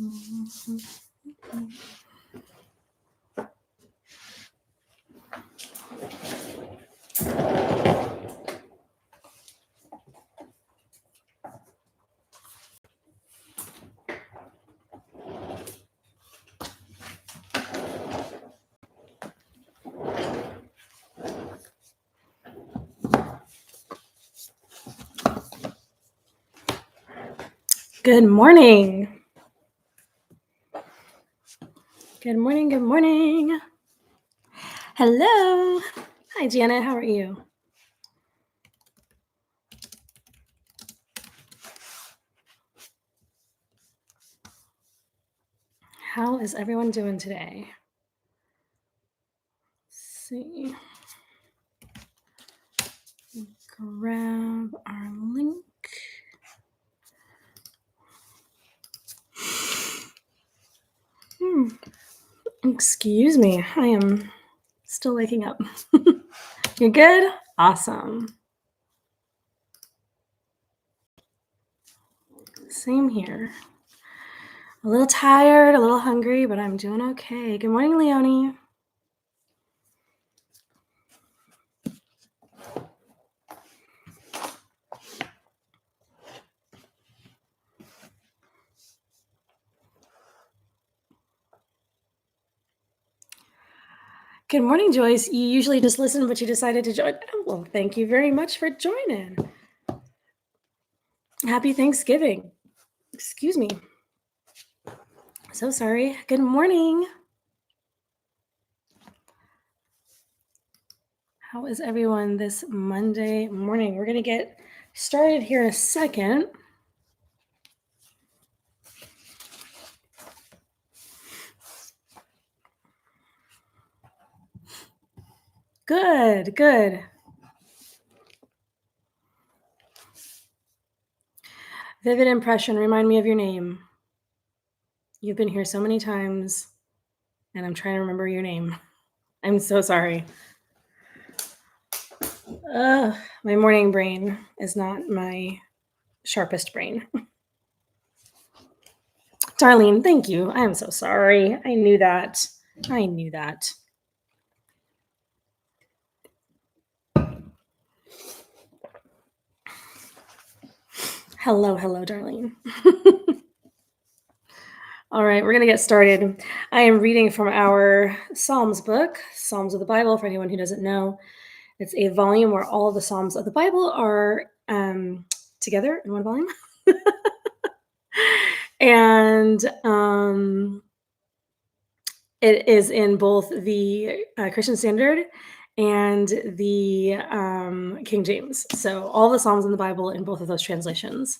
Good morning. Good morning. Good morning. Hello. Hi, Janet. How are you? How is everyone doing today? Let's see. Grab our link. Excuse me. I am still waking up. You're good? Awesome. Same here. A little tired, a little hungry, but I'm doing okay. Good morning, Leonie. Good morning, Joyce. You usually just listen, but you decided to join. Well, thank you very much for joining. Happy Thanksgiving. Excuse me. So sorry. Good morning. How is everyone this Monday morning? We're going to get started here in a second. Good, good. Vivid impression. Remind me of your name. You've been here so many times, and I'm trying to remember your name. I'm so sorry. My morning brain is not my sharpest brain. Darlene, thank you. I am so sorry. I knew that. Hello, Darlene. All right, we're going to get started. I am reading from our Psalms book, Psalms of the Bible, for anyone who doesn't know. It's a volume where all the Psalms of the Bible are together in one volume. And it is in both the Christian Standard and the King James. So all the Psalms in the Bible in both of those translations.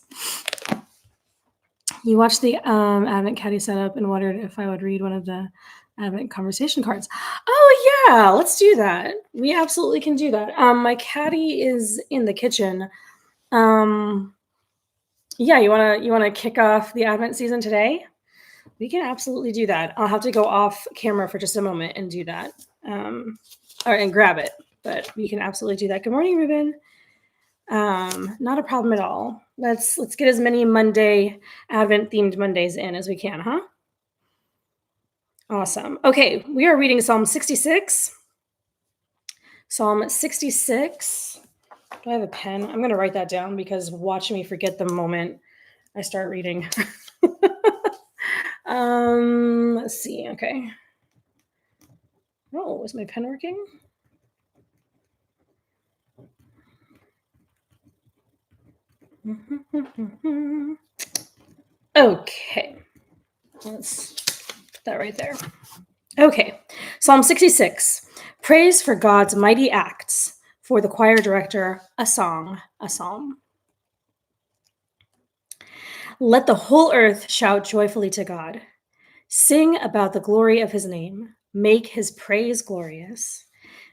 You watched the Advent Caddy setup and wondered if I would read one of the Advent conversation cards. Oh yeah, let's do that. We absolutely can do that. My caddy is in the kitchen. Yeah, you wanna kick off the Advent season today? We can absolutely do that. I'll have to go off camera for just a moment and do that, and grab it. But we can absolutely do that. Good morning, Ruben. Not a problem at all. Let's get as many Monday Advent themed Mondays in as we can, huh? Awesome. Okay, we are reading Psalm 66. Psalm 66. Do I have a pen? I'm going to write that down because watch me forget the moment I start reading. Let's see. Okay. Oh, is my pen working? Okay. Let's put that right there. Okay. Psalm 66. Praise for God's mighty acts. For the choir director, a song, a psalm. Let the whole earth shout joyfully to God. Sing about the glory of his name. Make his praise glorious.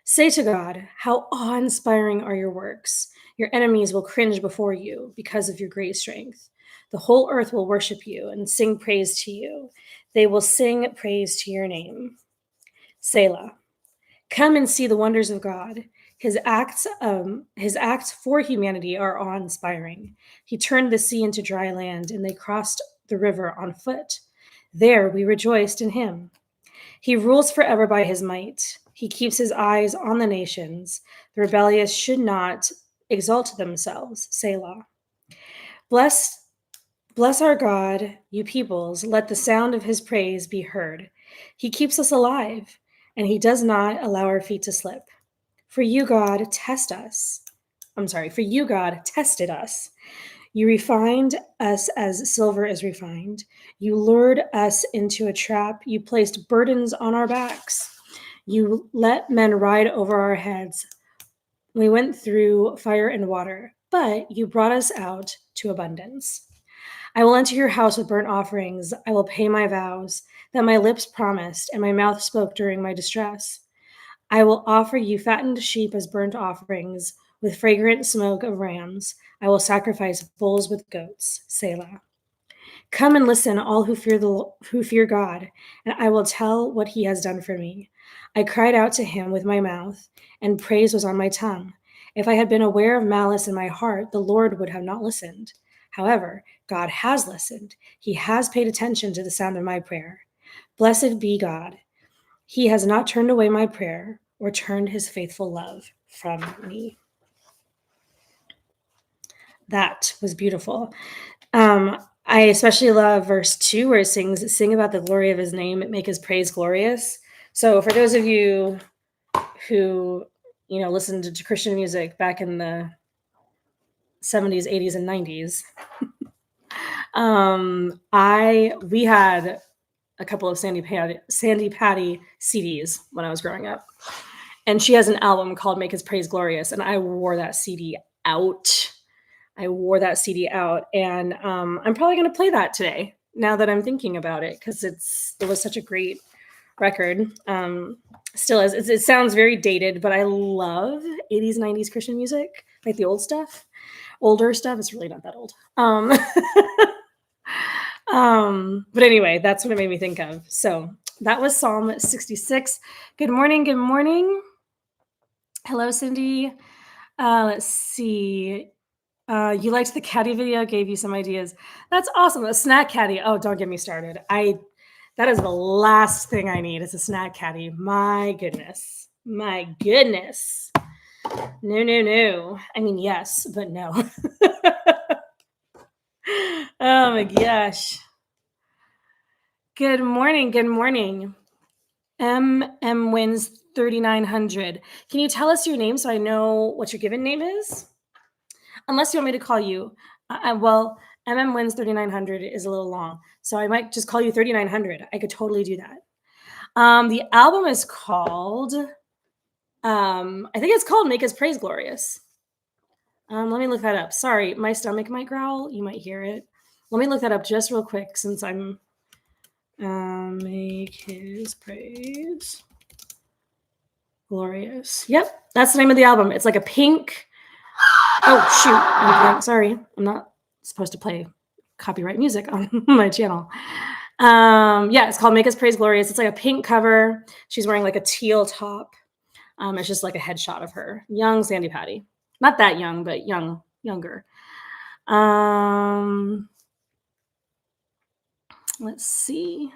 Say to God, how awe-inspiring are your works. Your enemies will cringe before you because of your great strength. The whole earth will worship you and sing praise to you. They will sing praise to your name. Selah. Come and see the wonders of God. His acts for humanity are awe-inspiring. He turned the sea into dry land, and they crossed the river on foot. There we rejoiced in him. He rules forever by his might. He keeps his eyes on the nations. The rebellious should not exalt themselves. Selah. Bless Bless our God, you peoples, let the sound of his praise be heard. He keeps us alive, and he does not allow our feet to slip. For you, God, for you, God, tested us. You refined us as silver is refined. You lured us into a trap. You placed burdens on our backs. You let men ride over our heads. We went through fire and water, but you brought us out to abundance. I will enter your house with burnt offerings. I will pay my vows that my lips promised and my mouth spoke during my distress. I will offer you fattened sheep as burnt offerings with fragrant smoke of rams. I will sacrifice bulls with goats. Selah. Come and listen, all who fear God, and I will tell what he has done for me. I cried out to him with my mouth, and praise was on my tongue. If I had been aware of malice in my heart, the Lord would have not listened. However, God has listened. He has paid attention to the sound of my prayer. Blessed be God. He has not turned away my prayer or turned his faithful love from me. That was beautiful. I especially love verse 2 where it sings, sing about the glory of his name, make his praise glorious. So for those of you who, listened to Christian music back in the 70s, 80s, and 90s, we had a couple of Sandy Patty CDs when I was growing up. And she has an album called Make His Praise Glorious, and I wore that CD out. And I'm probably going to play that today now that I'm thinking about it because it was such a great record. Still is. It sounds very dated, but I love 80s, 90s Christian music, like the older stuff. It's really not that old. But anyway, that's what it made me think of. So that was Psalm 66. Good morning. Hello, Cindy. Let's see. You liked the caddy video, gave you some ideas. That's awesome. A snack caddy. Oh, don't get me started. That is the last thing I need is a snack caddy. My goodness. No. I mean, yes, but no. Oh my gosh. Good morning. Wins 3900. Can you tell us your name so I know what your given name is? Unless you want me to call you. Well, Wins 3900 is a little long, so I might just call you 3900. I could totally do that. The album is called, I think it's called Make His Praise Glorious. Let me look that up. Sorry, my stomach might growl. You might hear it. Let me look that up just real quick since I'm Make His Praise Glorious. Yep, that's the name of the album. It's like a pink. Oh, shoot. Sorry. I'm not supposed to play copyright music on my channel. It's called Make His Praise Glorious. It's like a pink cover. She's wearing like a teal top. It's just like a headshot of her. Young Sandy Patty. Not that young, but younger. Let's see.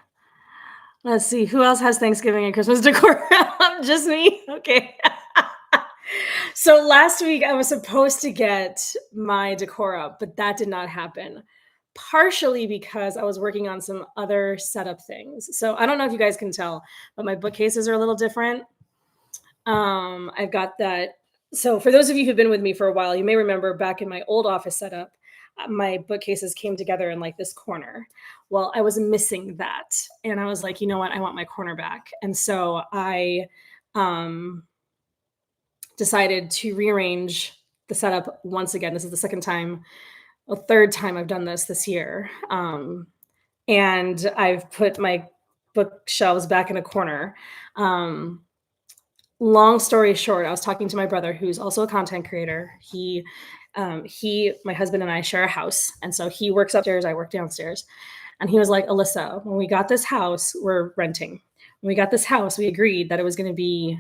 Who else has Thanksgiving and Christmas decor? Just me? Okay. So last week I was supposed to get my decor up, but that did not happen. Partially because I was working on some other setup things. So I don't know if you guys can tell, but my bookcases are a little different. I've got that. So for those of you who've been with me for a while, you may remember back in my old office setup, my bookcases came together in like this corner. Well, I was missing that. And I was like, you know what? I want my corner back. And so I decided to rearrange the setup once again. This is the third time I've done this year. And I've put my bookshelves back in a corner. Long story short, I was talking to my brother, who's also a content creator. My husband and I share a house. And so he works upstairs, I work downstairs. And he was like, Alyssa, when we got this house, we're renting. When we got this house, we agreed that it was going to be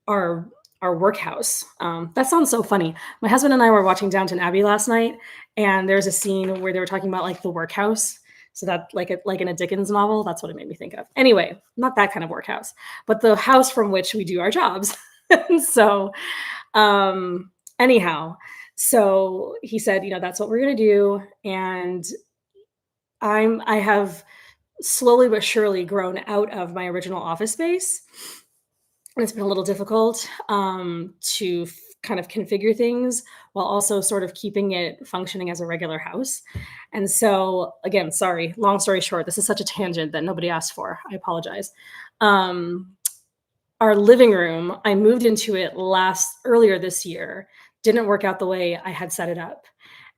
our workhouse. That sounds so funny. My husband and I were watching Downton Abbey last night, and there's a scene where they were talking about like the workhouse. So that like in a Dickens novel, that's what it made me think of. Anyway, not that kind of workhouse, but the house from which we do our jobs. So anyhow, so he said, that's what we're gonna do. And I have slowly but surely grown out of my original office space. And it's been a little difficult to kind of configure things while also sort of keeping it functioning as a regular house. And so, again, sorry, long story short, this is such a tangent that nobody asked for. I apologize. Um, our living room, I moved into it earlier this year, didn't work out the way I had set it up.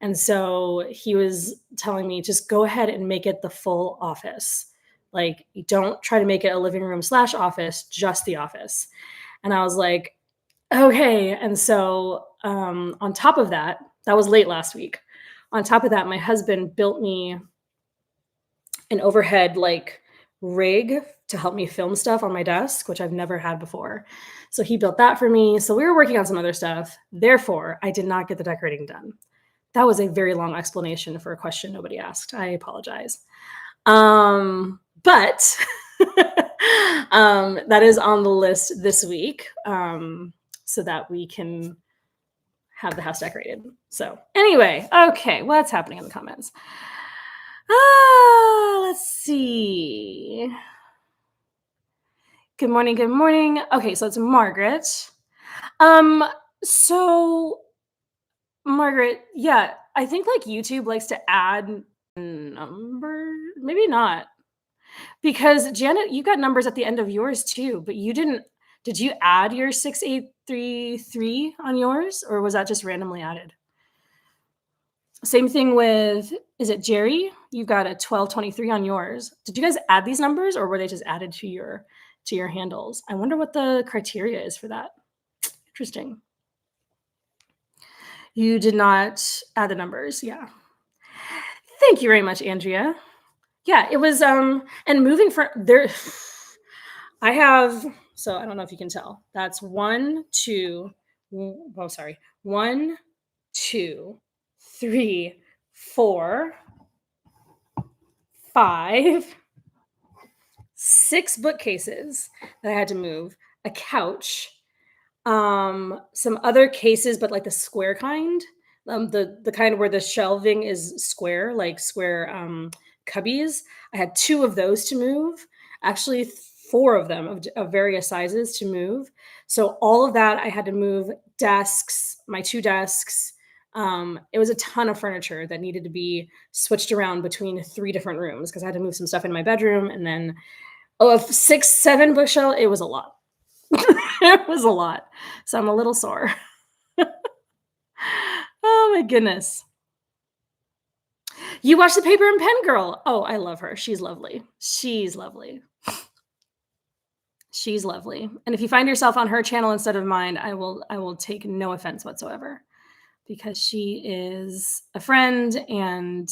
And so he was telling me, just go ahead and make it the full office. Like, you don't try to make it a living room / office, just the office. And I was like, okay. And so on top of that, that was late last week. On top of that, my husband built me an overhead like rig to help me film stuff on my desk, which I've never had before. So he built that for me. So we were working on some other stuff. Therefore, I did not get the decorating done. That was a very long explanation for a question nobody asked. I apologize. But that is on the list this week, so that we can have the house decorated. So anyway, okay, what's happening in the comments? Let's see. Good morning, good morning. Okay, so it's Margaret. So Margaret, yeah, I think like YouTube likes to add number, maybe not. Because Janet, you got numbers at the end of yours too, but you didn't. Did you add your 6833 on yours, or was that just randomly added? Same thing with, is it Jerry? You got a 1223 on yours. Did you guys add these numbers, or were they just added to your handles? I wonder what the criteria is for that. Interesting. You did not add the numbers. Yeah. Thank you very much, Andrea. Yeah, it was and moving from there. I have, so I don't know if you can tell. That's 1, 2, oh sorry. 1, 2, 3, 4, 5, 6 bookcases that I had to move, a couch, some other cases, but like the square kind, the kind where the shelving is square, like square cubbies. I had 2 of those to move. Actually, 4 of them of various sizes to move. So all of that I had to move. Desks, my 2 desks. It was a ton of furniture that needed to be switched around between 3 different rooms because I had to move some stuff in my bedroom, and then a 6, 7 bookshelf. It was a lot. It was a lot. So I'm a little sore. Oh my goodness. You watch the Paper and Pen Girl. Oh, I love her. She's lovely. She's lovely. She's lovely. And if you find yourself on her channel instead of mine, I will take no offense whatsoever, because she is a friend, and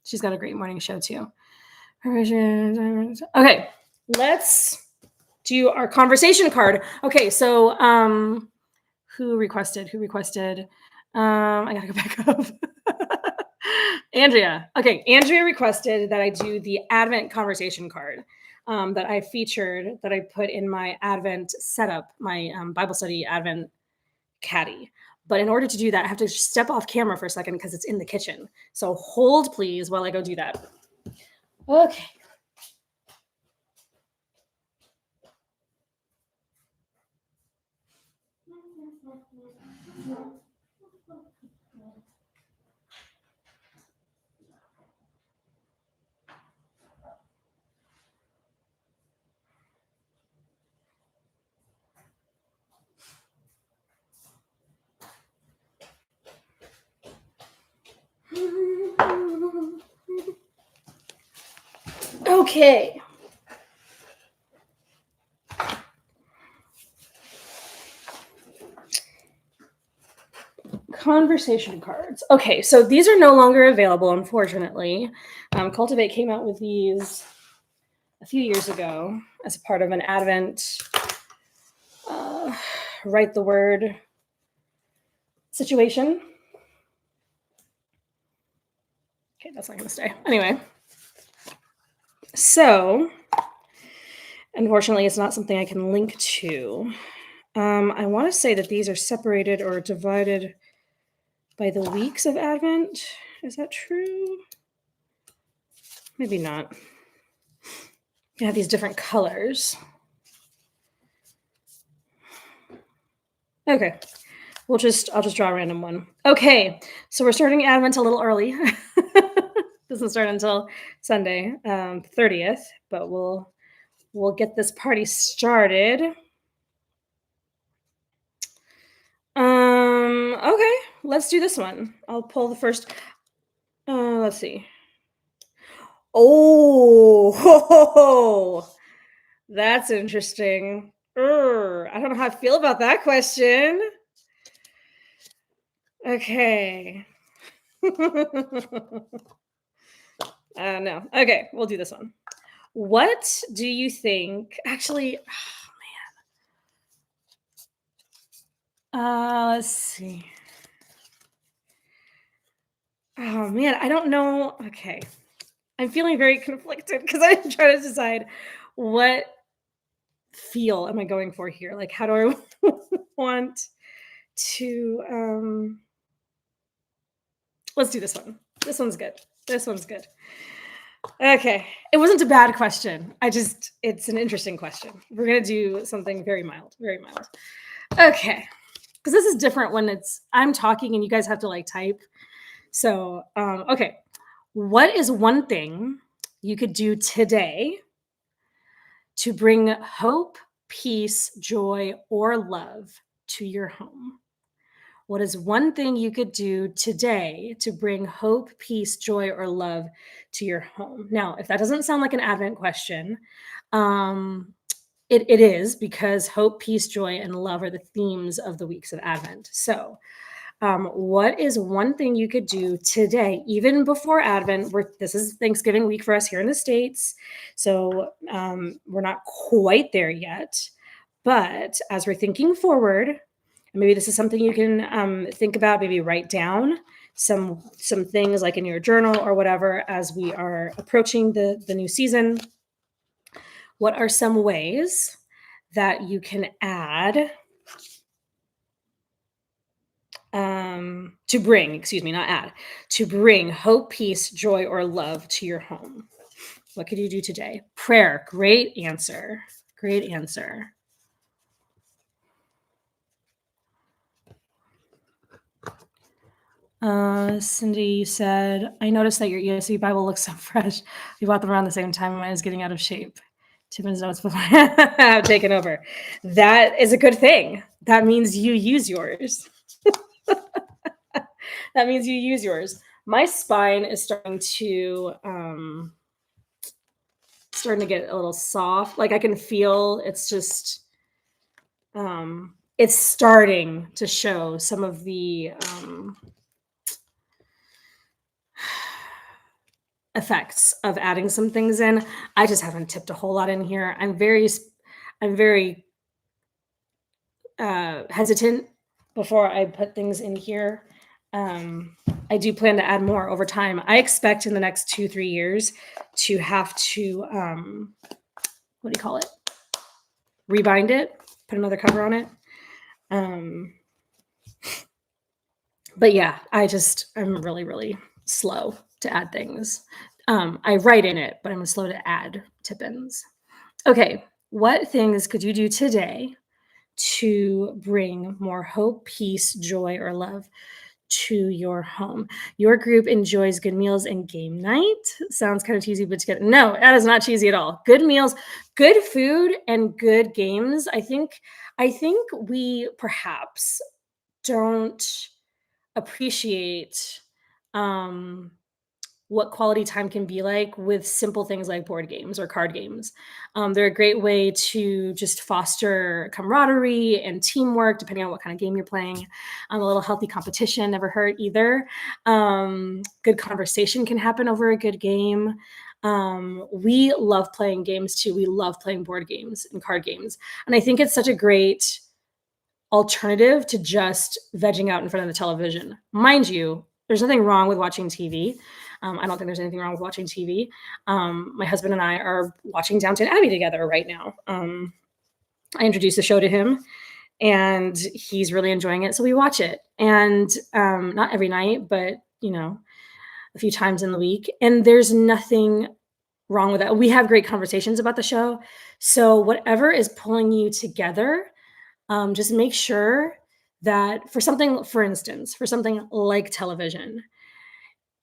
she's got a great morning show too. Okay, let's do our conversation card. Okay, so who requested? I gotta go back up. Andrea. Okay, Andrea requested that I do the Advent conversation card that I featured, that I put in my Advent setup, my Bible study Advent caddy. But in order to do that, I have to step off camera for a second because it's in the kitchen. So hold, please, while I go do that. Okay. Okay. Conversation cards. Okay, so these are no longer available, unfortunately. Cultivate came out with these a few years ago as a part of an Advent write the word situation. Okay, that's not going to stay. Anyway, So, unfortunately, it's not something I can link to. I want to say that these are separated or divided by the weeks of Advent. Is that true? Maybe not. You have these different colors. Okay. I'll just draw a random one. Okay. So we're starting Advent a little early. Doesn't start until Sunday, 30th, but we'll get this party started. Okay, let's do this one. I'll pull the first. Let's see. Oh, that's interesting. I don't know how I feel about that question. Okay. No. Okay, we'll do this one. What do you think? Actually, let's see. Oh man, I don't know. Okay. I'm feeling very conflicted because I'm trying to decide what feel am I going for here? Like, how do I want to let's do this one. This one's good. This one's good. Okay. It wasn't a bad question. It's an interesting question. We're gonna do something very mild, very mild. Okay. Because this is different when I'm talking and you guys have to like type. So okay. What is one thing you could do today to bring hope, peace, joy, or love to your home? What is one thing you could do today to bring hope, peace, joy, or love to your home? Now, if that doesn't sound like an Advent question, um, it is, because hope, peace, joy, and love are the themes of the weeks of Advent. So, what is one thing you could do today, even before Advent? This is Thanksgiving week for us here in the States. So we're not quite there yet. But as we're thinking forward, and maybe this is something you can think about, maybe write down some things like in your journal or whatever as we are approaching the new season. What are some ways that you can add to bring, excuse me, not add, to bring hope, peace, joy, or love to your home? What could you do today? Prayer. Great answer. Great answer. Cindy said, I noticed that your ESV Bible looks so fresh. We bought them around the same time. Mine is getting out of shape. Tippin's notes before I've taken over. That is a good thing. That means you use yours. That means you use yours. My spine is starting to get a little soft. Like I can feel it's just it's starting to show some of the effects of adding some things in. I just haven't tipped a whole lot in here. I'm very hesitant before I put things in here. I do plan to add more over time. I expect in the next 2-3 years to have to what do you call it? Rebind it, put another cover on it. But yeah, I'm really, really slow to add things. I write in it, but I'm slow to add tip-ins. Okay, what things could you do today to bring more hope, peace, joy, or love to your home? Your group enjoys good meals and game night. Sounds kind of cheesy, but no, that is not cheesy at all. Good meals, good food, and good games. I think we perhaps don't appreciate what quality time can be like with simple things like board games or card games. They're a great way to just foster camaraderie and teamwork, depending on what kind of game you're playing. A little healthy competition never hurt either. Good conversation can happen over a good game. We love playing games too. We love playing board games and card games. And I think it's such a great alternative to just vegging out in front of the television. Mind you, there's nothing wrong with watching TV. I don't think there's anything wrong with watching TV. My husband and I are watching Downton Abbey together right now. I introduced the show to him, and he's really enjoying it, so we watch it. And not every night, but a few times in the week. And there's nothing wrong with that. We have great conversations about the show. So whatever is pulling you together, just make sure that for something, for instance, for something like television,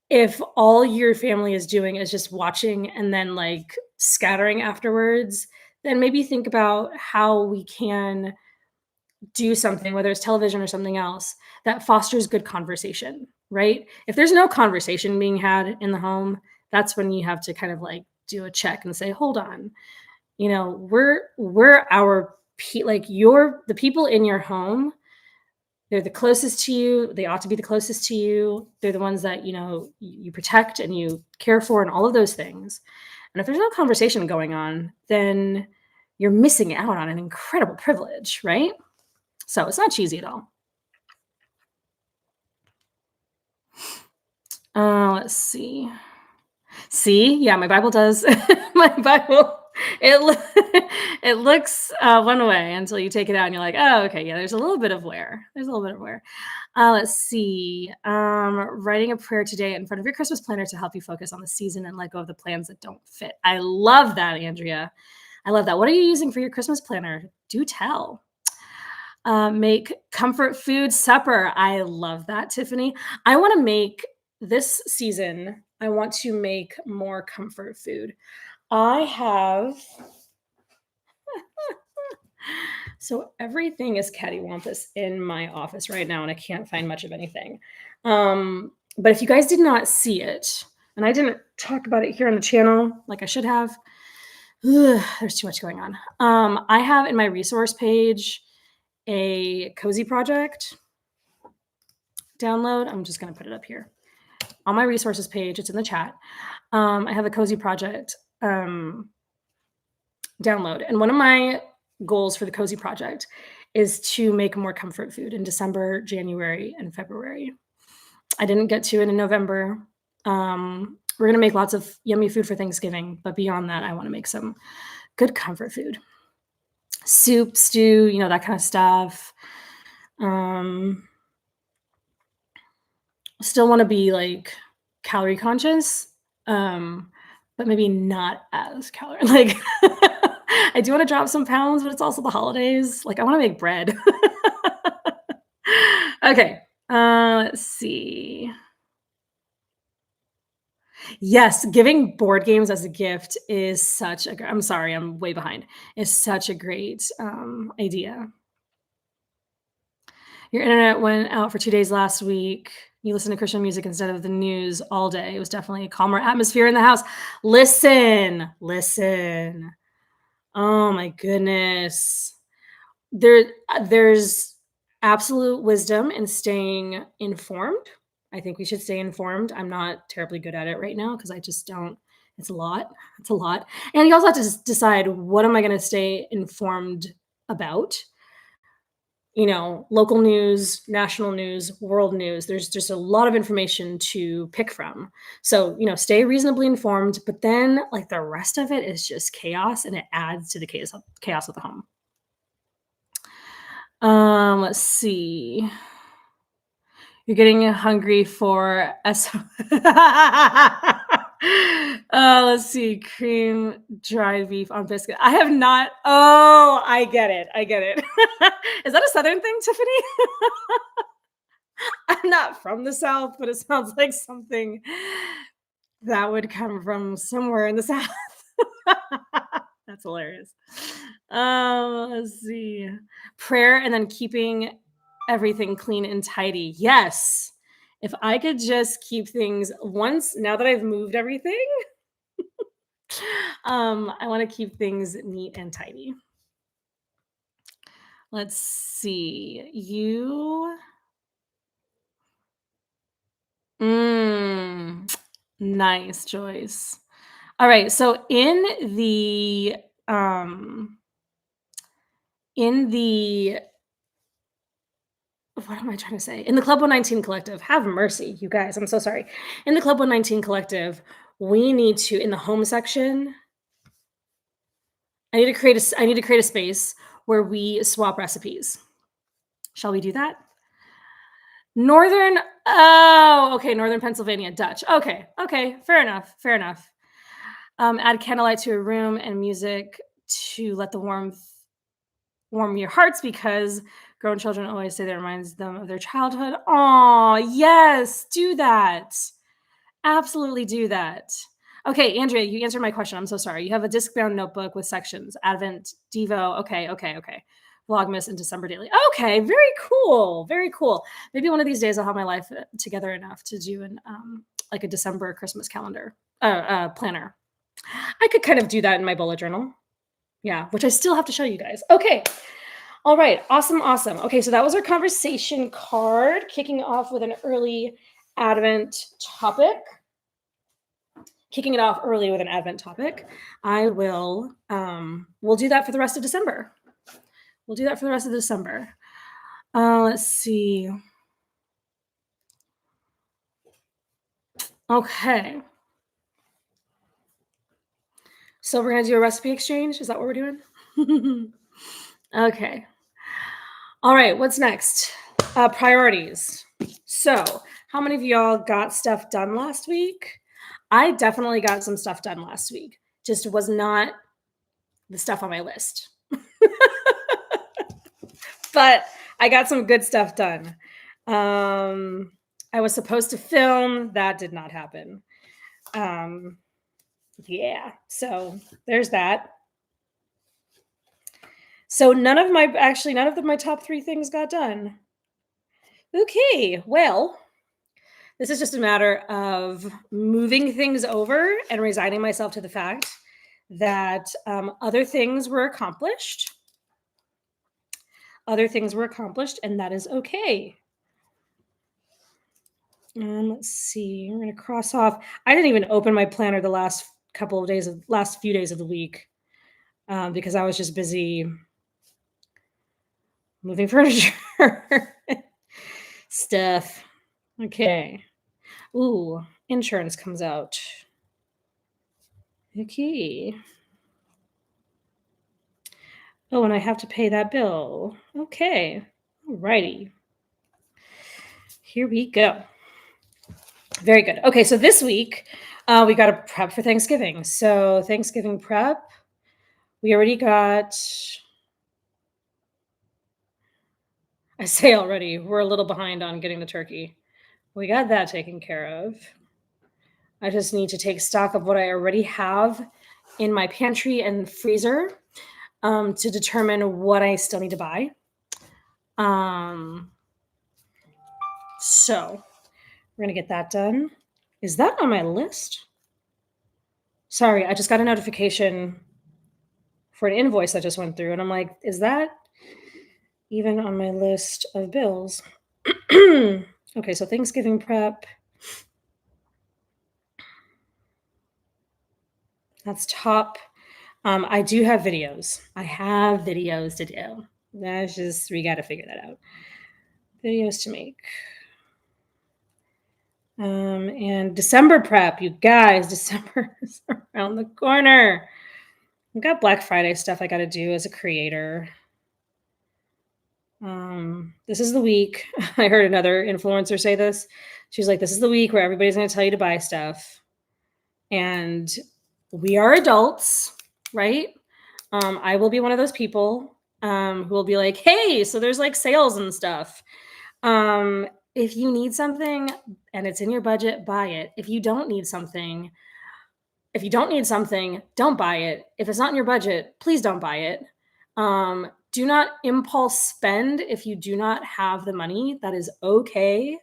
if all your family is doing is just watching and then like scattering afterwards, then maybe think about how we can do something, whether it's television or something else, that fosters good conversation, right? If there's no conversation being had in the home, that's when you have to kind of like do a check and say, hold on, we're like the people in your home, they're the closest to you. They ought to be the closest to you. They're the ones that, you protect and you care for and all of those things. And if there's no conversation going on, then you're missing out on an incredible privilege, right? So it's not cheesy at all. Let's see. See, yeah, my Bible does. My Bible, it looks one way until you take it out and you're like, oh, okay, yeah. There's a little bit of wear. Let's see. Writing a prayer today in front of your Christmas planner to help you focus on the season and let go of the plans that don't fit. I love that, Andrea. I love that. What are you using for your Christmas planner? Do tell. Make comfort food supper. I love that, Tiffany. I want to make this season, I want to make more comfort food. I have, so everything is cattywampus in my office right now, and I can't find much of anything. But if you guys did not see it, and I didn't talk about it here on the channel like I should have, there's too much going on. I have in my resource page a cozy project download. I'm just going to put it up here on my resources page. It's in the chat. I have a cozy project download. And one of my goals for the cozy project is to make more comfort food in December, January, and February. I didn't get to it in November. We're going to make lots of yummy food for Thanksgiving. But beyond that, I want to make some good comfort food. Soup, stew, that kind of stuff. Still want to be like calorie conscious, but maybe not as calorie. Like I do want to drop some pounds, but it's also the holidays. Like I want to make bread. Okay. Let's see. Yes, giving board games as a gift is such a. I'm sorry, I'm way behind. Is such a great idea. Your internet went out for 2 days last week. You listen to Christian music instead of the news all day. It was definitely a calmer atmosphere in the house. Listen. Oh my goodness. There's absolute wisdom in staying informed. I think we should stay informed. I'm not terribly good at it right now because I just don't. It's a lot. And you also have to decide, what am I going to stay informed about? Local news, national news, world news. There's just a lot of information to pick from. So, stay reasonably informed, but then like the rest of it is just chaos, and it adds to the chaos of the home. Let's see. You're getting hungry for let's see. Cream dried beef on biscuit. I have not. Oh, I get it. Is that a Southern thing, Tiffany? I'm not from the South, but it sounds like something that would come from somewhere in the South. That's hilarious. Let's see. Prayer and then keeping everything clean and tidy. Yes. If I could just keep things now that I've moved everything, I want to keep things neat and tidy. Let's see. Nice, Joyce. All right. So in the what am I trying to say? In the Club 119 Collective, have mercy, you guys, I'm so sorry. In the Club 119 Collective, we need to in the home section, I need to create a space where we swap recipes. Shall we do that? Northern oh, okay, Northern Pennsylvania, Dutch. Okay, fair enough, fair enough. Add candlelight to a room and music to let the warmth warm your hearts because grown children always say that reminds them of their childhood. Aw, yes, do that. Absolutely do that. Okay, Andrea, you answered my question. I'm so sorry. You have a disc-bound notebook with sections, Advent, Devo. Okay. Vlogmas and December daily. Okay, very cool. Very cool. Maybe one of these days I'll have my life together enough to do an like a December Christmas calendar planner. I could kind of do that in my bullet journal. Yeah, which I still have to show you guys. Okay. All right. Awesome. Okay, so that was our conversation card, kicking off with an early Advent topic. Kicking it off early with an Advent topic. I will, we'll do that for the rest of December. Let's see. Okay. So we're going to do a recipe exchange. Is that what we're doing? Okay. All right. What's next? Priorities. So how many of y'all got stuff done last week? I definitely got some stuff done last week. Just was not the stuff on my list. But I got some good stuff done. I was supposed to film. That did not happen. Yeah, so there's that. So none of my top 3 things got done. Okay, well, this is just a matter of moving things over and resigning myself to the fact that other things were accomplished. And that is okay. Let's see. We're going to cross off. I didn't even open my planner the last few days of the week because I was just busy moving furniture stuff. Okay. Ooh, insurance comes out. Okay. Oh, and I have to pay that bill. Okay. Alrighty. Here we go. Very good. Okay, so this week we got to prep for Thanksgiving. So Thanksgiving prep, we already got. I say already, we're a little behind on getting the turkey. We got that taken care of. I just need to take stock of what I already have in my pantry and freezer to determine what I still need to buy. So we're going to get that done. Is that on my list? Sorry, I just got a notification for an invoice that just went through, and I'm like, is that even on my list of bills? Okay, so Thanksgiving prep. That's top. I do have videos. I have videos to do. That's just, we got to figure that out. Videos to make. And December prep, you guys, December is around the corner. I've got Black Friday stuff I got to do as a creator. This is the week. I heard another influencer say this. She's like, this is the week where everybody's going to tell you to buy stuff. And we are adults, right? I will be one of those people who will be like, hey, so there's like sales and stuff. If you need something and it's in your budget, buy it. If you don't need something, don't buy it. If it's not in your budget, please don't buy it. Do not impulse spend if you do not have the money. That is okay.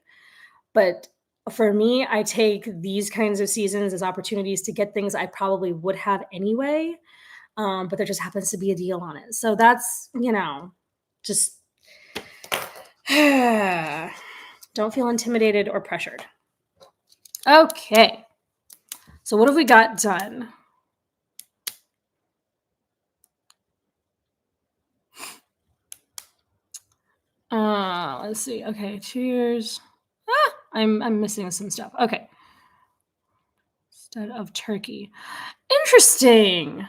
But for me, I take these kinds of seasons as opportunities to get things I probably would have anyway. But there just happens to be a deal on it. So that's, just don't feel intimidated or pressured. Okay. So what have we got done? Let's see. Okay, 2 years. I'm missing some stuff. Okay. Instead of turkey. Interesting.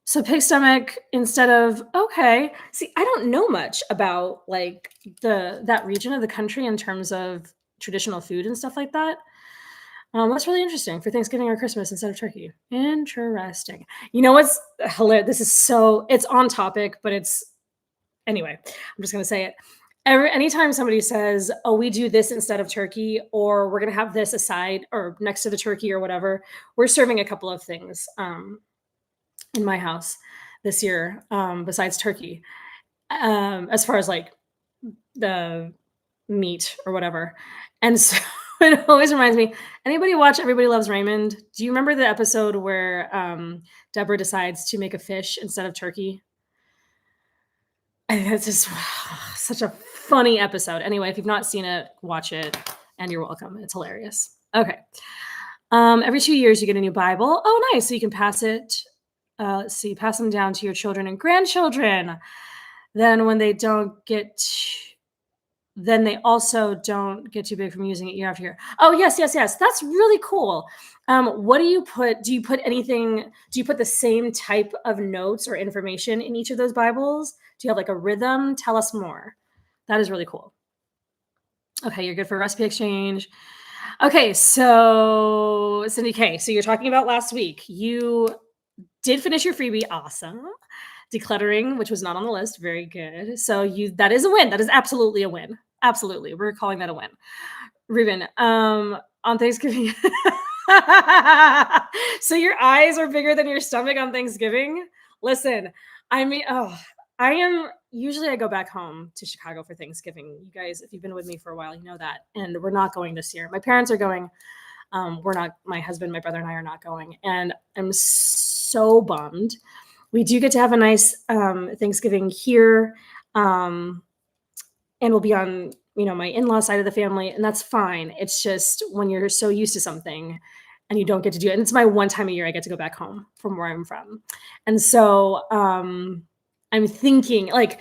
So pig stomach instead of okay. See, I don't know much about like that region of the country in terms of traditional food and stuff like that. That's really interesting for Thanksgiving or Christmas instead of turkey. Interesting. You know what's hilarious? This is so it's on topic, but it's anyway. I'm just gonna say it. Anytime somebody says, "Oh, we do this instead of turkey," or "We're gonna have this aside or next to the turkey or whatever," we're serving a couple of things in my house this year besides turkey. As far as like the meat or whatever. And so it always reminds me, anybody watch Everybody Loves Raymond? Do you remember the episode where Deborah decides to make a fish instead of turkey? And it's just such a funny episode. Anyway, if you've not seen it, watch it and you're welcome. It's hilarious. Okay. Every 2 years you get a new Bible. Oh, nice. So you can pass it. Let's see, pass them down to your children and grandchildren. Then when they don't get then they also don't get too big from using it year after year. Oh, yes, yes, yes. That's really cool. What do you put? Do you put anything? Do you put the same type of notes or information in each of those Bibles? Do you have like a rhythm? Tell us more. That is really cool. Okay, you're good for recipe exchange. Okay, so Cindy K. So you're talking about last week. You did finish your freebie. Awesome. Decluttering, which was not on the list. Very good. So that is a win. That is absolutely a win. Absolutely. We're calling that a win. Ruben, on Thanksgiving. So your eyes are bigger than your stomach on Thanksgiving? Listen, I mean, I go back home to Chicago for Thanksgiving. You guys, if you've been with me for a while, you know that. And we're not going this year. My parents are going. We're not, my husband, my brother, and I are not going. And I'm so bummed. We do get to have a nice Thanksgiving here. And we'll be on, my in-law side of the family, and that's fine. It's just when you're so used to something and you don't get to do it. And it's my one time a year I get to go back home from where I'm from. And so I'm thinking, like,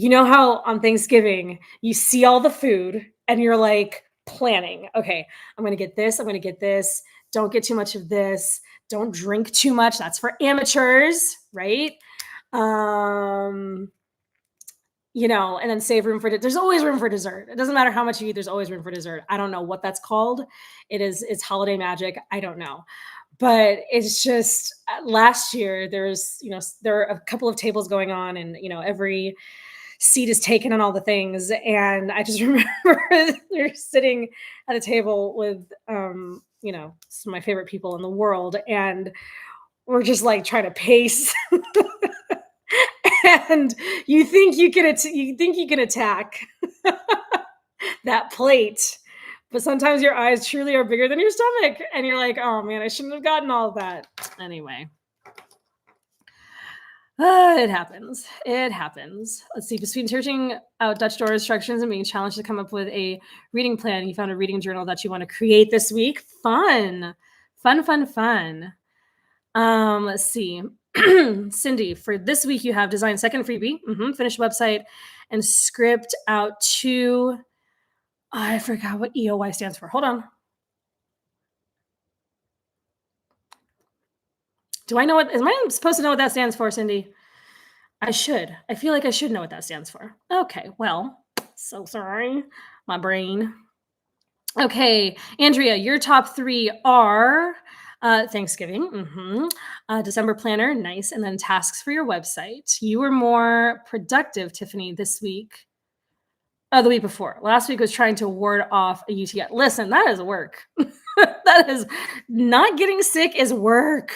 how on Thanksgiving you see all the food and you're like planning, okay, I'm going to get this. I'm going to get this. Don't get too much of this. Don't drink too much. That's for amateurs, right? And then save room for there's always room for dessert. It doesn't matter how much you eat, there's always room for dessert. I don't know what that's called. It's holiday magic. I don't know. But it's just last year there are a couple of tables going on and every seat is taken and all the things. And I just remember they're sitting at a table with some of my favorite people in the world, and we're just like trying to pace. And you think you can attack that plate, but sometimes your eyes truly are bigger than your stomach, and you're like, oh man, I shouldn't have gotten all of that. Anyway, it happens. It happens. Let's see. Between searching out Dutch door instructions and being challenged to come up with a reading plan, you found a reading journal that you want to create this week. Fun. Let's see. Cindy, for this week, you have design second freebie, finish website, and script out to, I forgot what EOY stands for. Hold on. Am I supposed to know what that stands for, Cindy? I should. I feel like I should know what that stands for. Okay, well, so sorry. My brain. Okay, Andrea, your top 3 are Thanksgiving, December planner, nice, and then tasks for your website. You were more productive, Tiffany, this week. The week before. Last week was trying to ward off a UTI. Listen, that is work. That is not getting sick is work.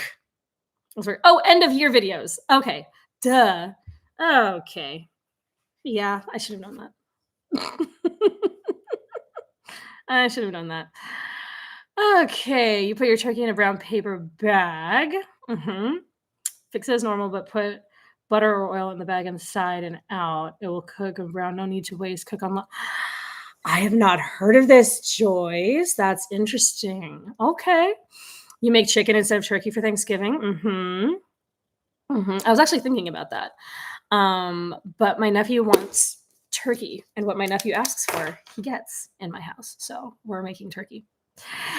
Oh, end of year videos. Okay, duh. Okay, yeah, I should have known that. I should have done that. Okay, you put your turkey in a brown paper bag. Fix it as normal, but put butter or oil in the bag inside and out. It will cook and brown. No need to waste. Cook on. I have not heard of this, Joyce. That's interesting. Okay. You make chicken instead of turkey for Thanksgiving. I was actually thinking about that. But my nephew wants turkey. And what my nephew asks for, he gets in my house. So we're making turkey.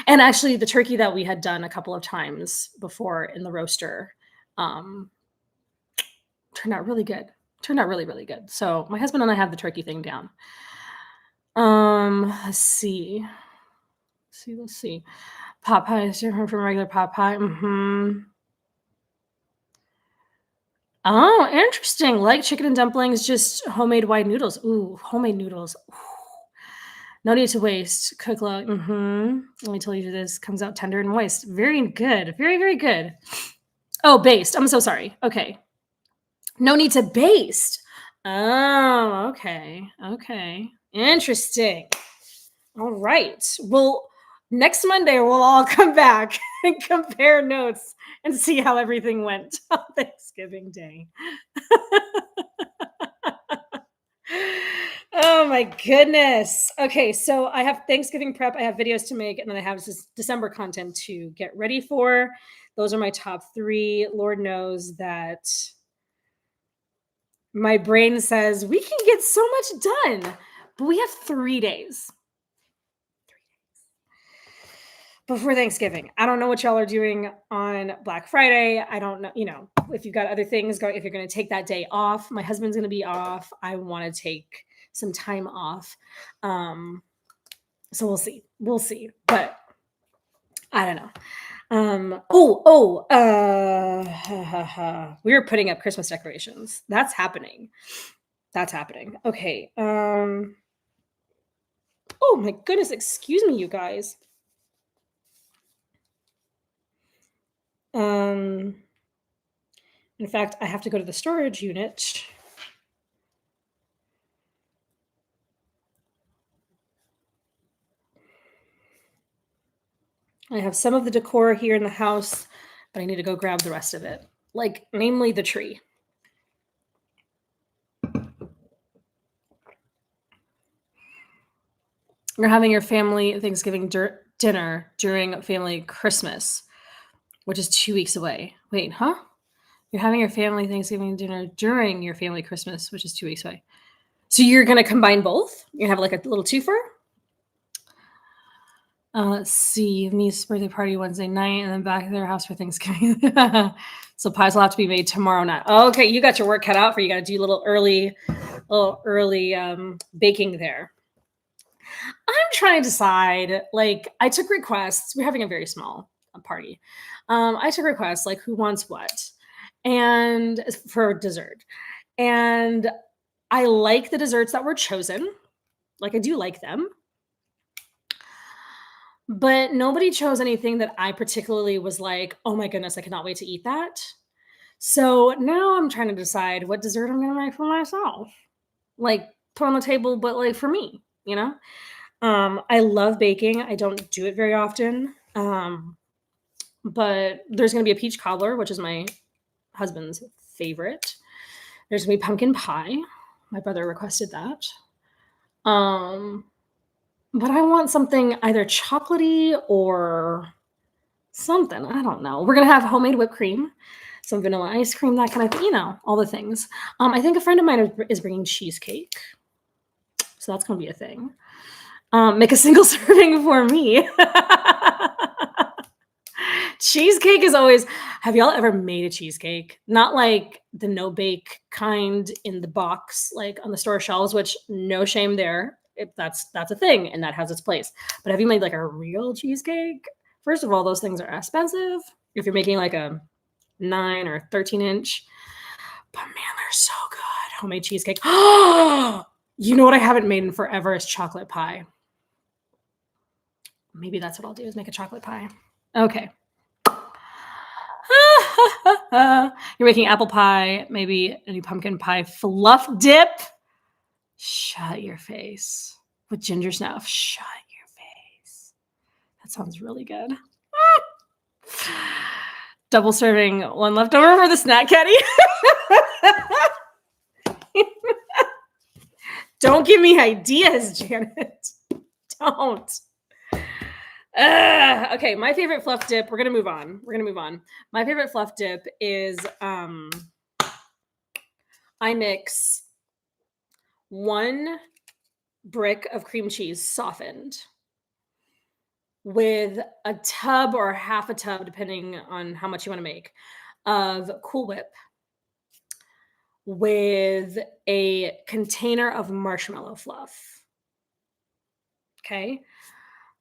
And actually, the turkey that we had done a couple of times before in the roaster turned out really good. Turned out really, really good. So my husband and I have the turkey thing down. Let's see. Let's see. Pot pie is different from regular pot pie. Oh, interesting. Like chicken and dumplings, just homemade white noodles. Ooh, homemade noodles. Ooh. No need to waste. Cook low. Let me tell you, this comes out tender and moist. Very good. Very, very good. Oh, based. I'm so sorry. Okay. No need to baste. Oh, okay. Okay. Interesting. All right. Well, next Monday, we'll all come back and compare notes and see how everything went on Thanksgiving Day. Oh my goodness. Okay, so I have Thanksgiving prep, I have videos to make, and then I have this December content to get ready for. Those are my top 3. Lord knows that my brain says we can get so much done, but we have 3 days. Before Thanksgiving. I don't know what y'all are doing on Black Friday. I don't know, if you've got other things going, if you're going to take that day off. My husband's going to be off. I want to take some time off. So we'll see. We'll see. But I don't know. We were putting up Christmas decorations. That's happening. Okay. Oh my goodness, excuse me, you guys. In fact, I have to go to the storage unit. I have some of the decor here in the house, but I need to go grab the rest of it, like namely the tree. You're having your family Thanksgiving dinner during family Christmas, which is 2 weeks away. Wait, huh? You're having your family Thanksgiving dinner during your family Christmas, which is 2 weeks away. So you're going to combine both? You're going to have like a little twofer? Let's see. Niece's birthday party Wednesday night, and then back at their house for Thanksgiving. So pies will have to be made tomorrow night. Okay, you got your work cut out for you. Got to do a little early baking there. I'm trying to decide. Like, I took requests. We're having a very small party. I took requests like who wants what, and for dessert. And I like the desserts that were chosen. Like, I do like them. But nobody chose anything that I particularly was like, oh my goodness, I cannot wait to eat that. So now I'm trying to decide what dessert I'm going to make for myself. Like, put on the table, but like for me, I love baking. I don't do it very often. But there's going to be a peach cobbler, which is my husband's favorite. There's going to be pumpkin pie. My brother requested that. But I want something either chocolatey or something. I don't know. We're going to have homemade whipped cream, some vanilla ice cream, that kind of thing, all the things. I think a friend of mine is bringing cheesecake. So that's going to be a thing. Make a single serving for me. Cheesecake is always, have y'all ever made a cheesecake? Not like the no bake kind in the box, like on the store shelves, which no shame there. That's a thing and that has its place. But have you made like a real cheesecake? First of all, those things are expensive. If you're making like a 9 or 13 inch, but man, they're so good. Homemade cheesecake. You know what I haven't made in forever is chocolate pie. Maybe that's what I'll do, is make a chocolate pie. Okay. You're making apple pie, maybe any pumpkin pie fluff dip. Shut your face. With ginger snap. Shut your face. That sounds really good. Double serving, one left over for the snack caddy. Don't give me ideas, Janet. Don't. Okay, my favorite fluff dip. We're gonna move on. My favorite fluff dip is I mix 1 brick of cream cheese softened with a tub or half a tub, depending on how much you want to make, of Cool Whip with a container of marshmallow fluff. Okay.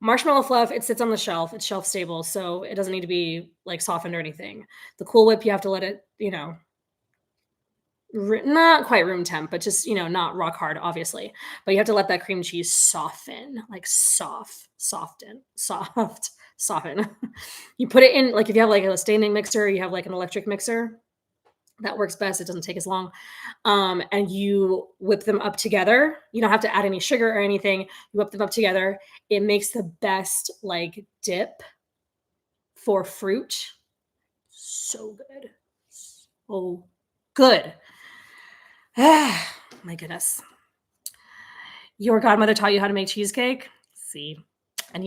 Marshmallow fluff, it sits on the shelf. It's shelf stable, so it doesn't need to be like softened or anything. The Cool Whip, you have to let it, not quite room temp, but just, not rock hard, obviously. But you have to let that cream cheese soften, like soften. You put it in, like if you have like a standing mixer, you have like an electric mixer, that works best. It doesn't take as long. And you whip them up together. You don't have to add any sugar or anything. You whip them up together. It makes the best like dip for fruit. So good. So good. Ah, my goodness. Your godmother taught you how to make cheesecake? See, and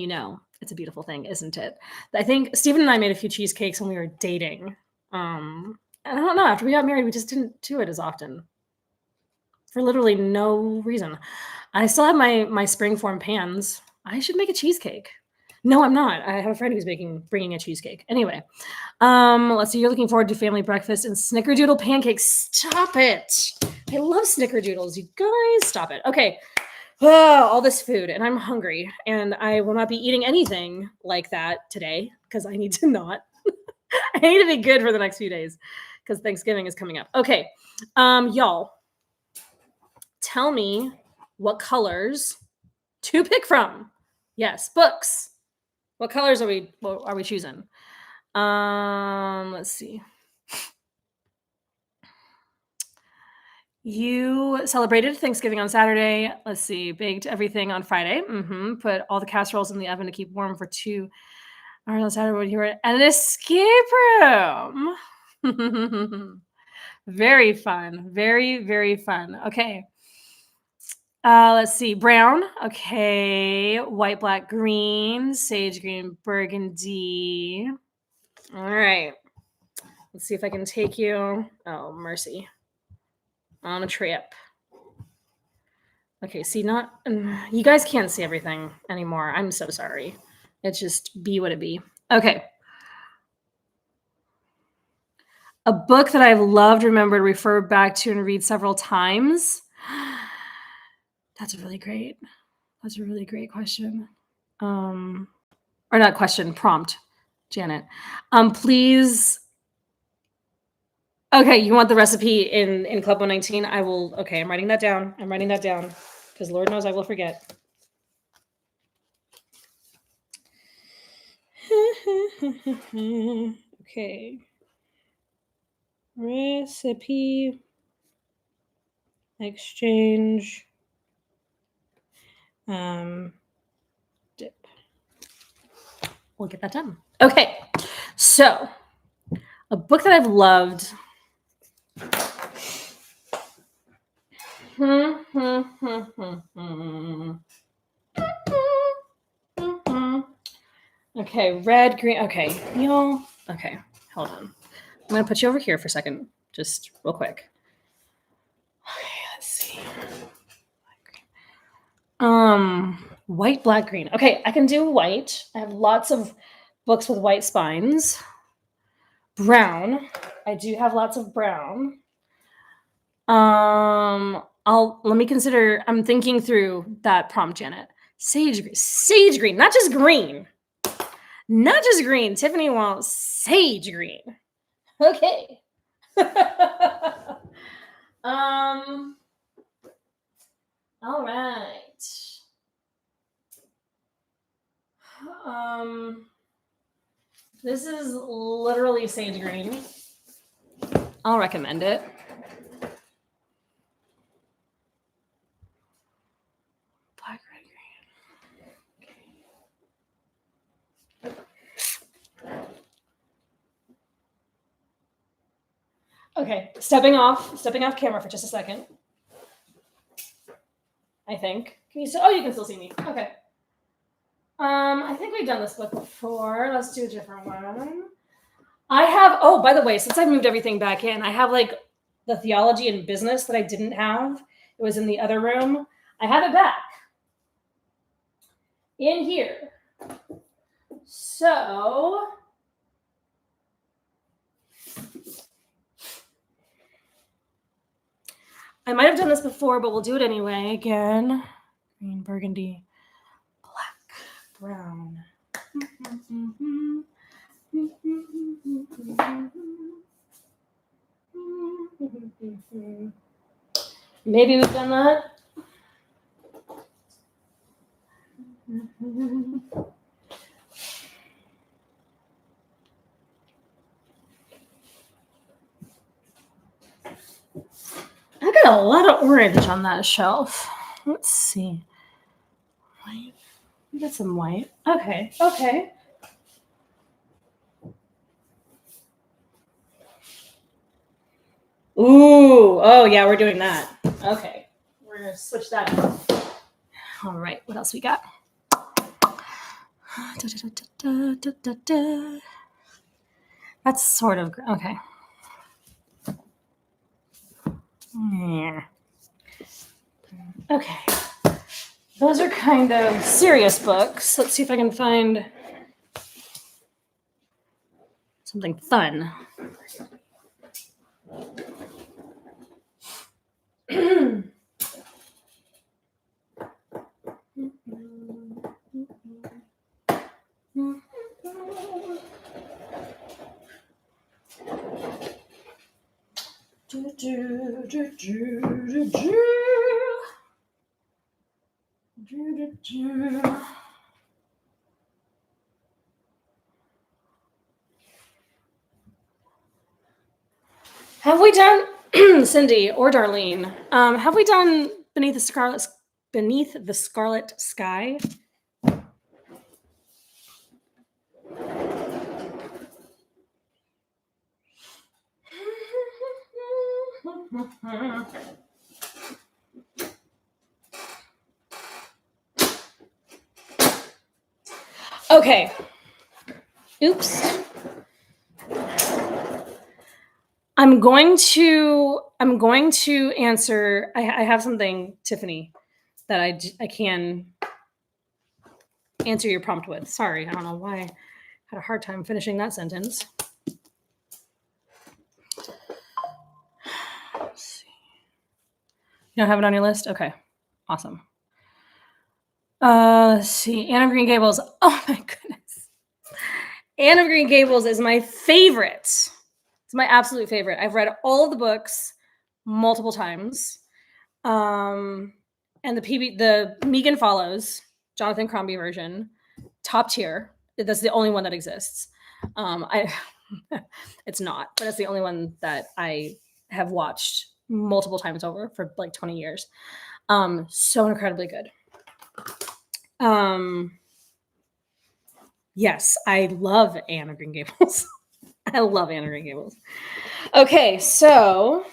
it's a beautiful thing, isn't it? I think Stephen and I made a few cheesecakes when we were dating. I don't know. After we got married, we just didn't do it as often for literally no reason. I still have my springform pans. I should make a cheesecake. No, I'm not. I have a friend who's bringing a cheesecake. Anyway, let's see. You're looking forward to family breakfast and snickerdoodle pancakes. Stop it. I love snickerdoodles. You guys, stop it. Okay. All this food, and I'm hungry, and I will not be eating anything like that today because I need to not. I need to be good for the next few days because Thanksgiving is coming up. Okay. Y'all, tell me what colors to pick from. Yes, books. What colors are we choosing? Let's see. You celebrated Thanksgiving on Saturday. Let's see. Baked everything on Friday. Put all the casseroles in the oven to keep warm for 2 hours on Saturday when you were at an escape room. Very fun. Very, very fun. Okay. Let's see. Brown. Okay. White, black, green, sage green, burgundy. All right. Let's see if I can take you. Oh, mercy. On a trip. Okay. See, you guys can't see everything anymore. I'm so sorry. It's just be what it be. Okay. A book that I've loved, remembered, referred back to, and read several times. That's a really great question. Or not question, prompt, Janet. Please. Okay, you want the recipe in Club 119? I will. Okay, I'm writing that down. Because Lord knows I will forget. Okay. Recipe exchange dip. We'll get that done. Okay, so a book that I've loved. Okay, red, green. Okay, y'all. Okay, hold on. I'm gonna put you over here for a second, just real quick. Okay, let's see. White, black, green. Okay, I can do white. I have lots of books with white spines. Brown. I do have lots of brown. Let me consider. I'm thinking through that prompt, Janet. Sage green, not just green. Tiffany wants sage green. Okay. All right. This is literally sage green. I'll recommend it. Black, red, green. Okay, stepping off camera for just a second. I think. Can you still? Oh, you can still see me. Okay. I think we've done this book before. Let's do a different one. I have. Oh, by the way, since I moved everything back in, I have like the theology and business that I didn't have. It was in the other room. I have it back in here. So I might have done this before, but we'll do it anyway. Again, green, burgundy, black, brown. Maybe we've done that. I got a lot of orange on that shelf. Let's see. White. We got some white. Okay. Ooh. Oh, yeah, we're doing that. Okay. We're going to switch that up. All right. What else we got? That's sort of okay. Yeah. Okay. Those are kind of serious books. Let's see if I can find something fun. Have we done Cindy or Darlene? Have we done Beneath the Scarlet Sky? Okay. Oops. I'm going to answer. I have something, Tiffany, that I can answer your prompt with. Sorry, I don't know why I had a hard time finishing that sentence. Let's see. You don't have it on your list? Okay, awesome. Let's see. Anne of Green Gables. Oh my goodness. Anne of Green Gables is my favorite. It's my absolute favorite. I've read all of the books multiple times. And the Megan Follows, Jonathan Crombie version, top tier. That's the only one that exists. It's not, but it's the only one that I have watched multiple times over for like 20 years. So incredibly good. Yes, I love Anne of Green Gables. I love Anne of Green Gables. Okay, so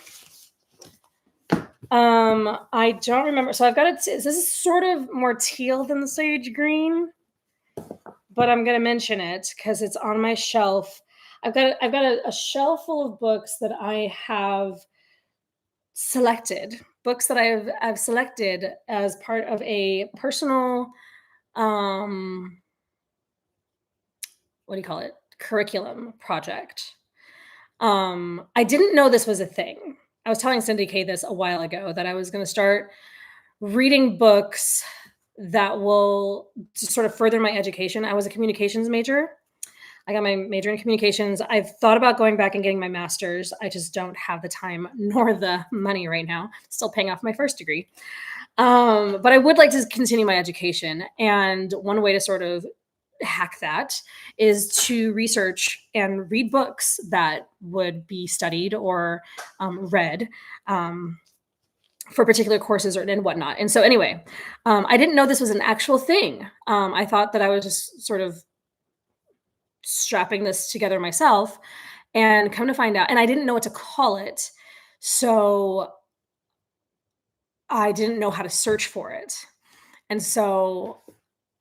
I don't remember. So I've got it. This is sort of more teal than the sage green, but I'm going to mention it because it's on my shelf. I've got a shelf full of books that I have selected, books that I've selected as part of a personal, what do you call it? Curriculum project. I didn't know this was a thing. I was telling Cindy Kay this a while ago that I was going to start reading books that will sort of further my education. I was a communications major. I got my major in communications. I've thought about going back and getting my master's. I just don't have the time nor the money right now. Still paying off my first degree. But I would like to continue my education. And one way to sort of hack that is to research and read books that would be studied or read for particular courses and whatnot. And so anyway, I didn't know this was an actual thing. I thought that I was just sort of strapping this together myself, and come to find out, and I didn't know what to call it. So I didn't know how to search for it. And so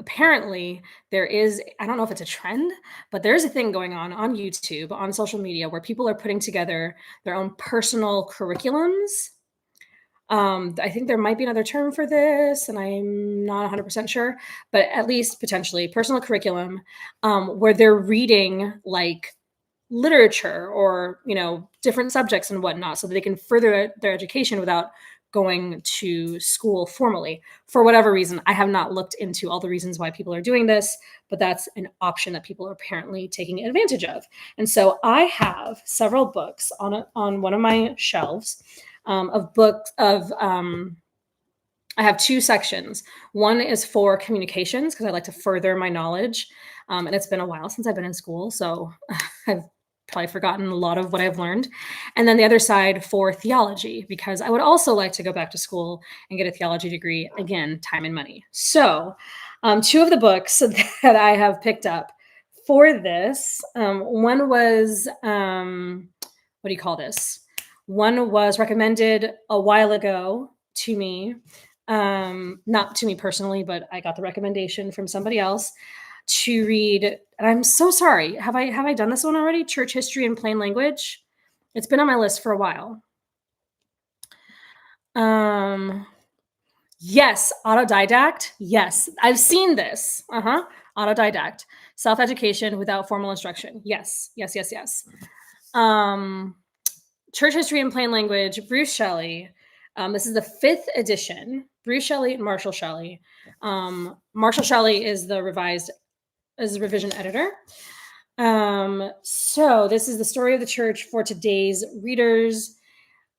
apparently there is, I don't know if it's a trend, but there's a thing going on YouTube, on social media, where people are putting together their own personal curriculums I think there might be another term for this, and I'm not 100% sure, but at least potentially personal curriculum, where they're reading like literature or different subjects and whatnot, so that they can further their education without going to school formally. For whatever reason, I have not looked into all the reasons why people are doing this, but that's an option that people are apparently taking advantage of. And so I have several books on one of my shelves, of books of I have two sections. One is for communications, because I like to further my knowledge. And it's been a while since I've been in school, so I've probably forgotten a lot of what I've learned. And then the other side for theology, because I would also like to go back to school and get a theology degree. Again, time and money. So two of the books that I have picked up for this, one was, what do you call this? One was recommended a while ago to me, not to me personally, but I got the recommendation from somebody else to read. And I'm so sorry. Have I done this one already? Church History in Plain Language. It's been on my list for a while. Yes, autodidact. Yes, I've seen this. Autodidact. Self-education without formal instruction. Yes. Church History in Plain Language, Bruce Shelley. This is the 5th edition. Bruce Shelley and Marshall Shelley. Marshall Shelley is the revision editor. So this is the story of the church for today's readers.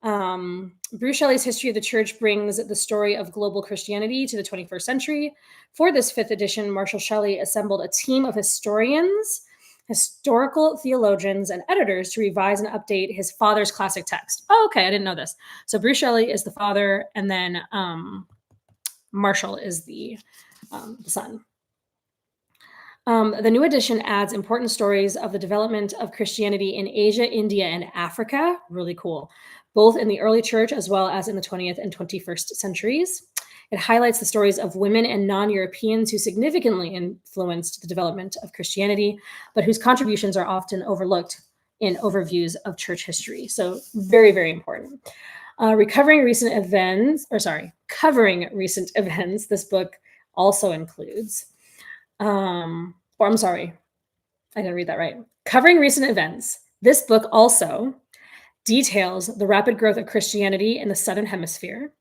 Bruce Shelley's History of the Church brings the story of global Christianity to the 21st century. For this 5th edition, Marshall Shelley assembled a team of historians, historical theologians, and editors to revise and update his father's classic text. Oh, okay, I didn't know this. So Bruce Shelley is the father, and then Marshall is the son. The new edition adds important stories of the development of Christianity in Asia, India, and Africa. Really cool. Both in the early church as well as in the 20th and 21st centuries. It highlights the stories of women and non-Europeans who significantly influenced the development of Christianity, but whose contributions are often overlooked in overviews of church history. So very, very important. Covering recent events, this book also includes, I'm sorry, I didn't read that right. Covering recent events, this book also details the rapid growth of Christianity in the Southern Hemisphere,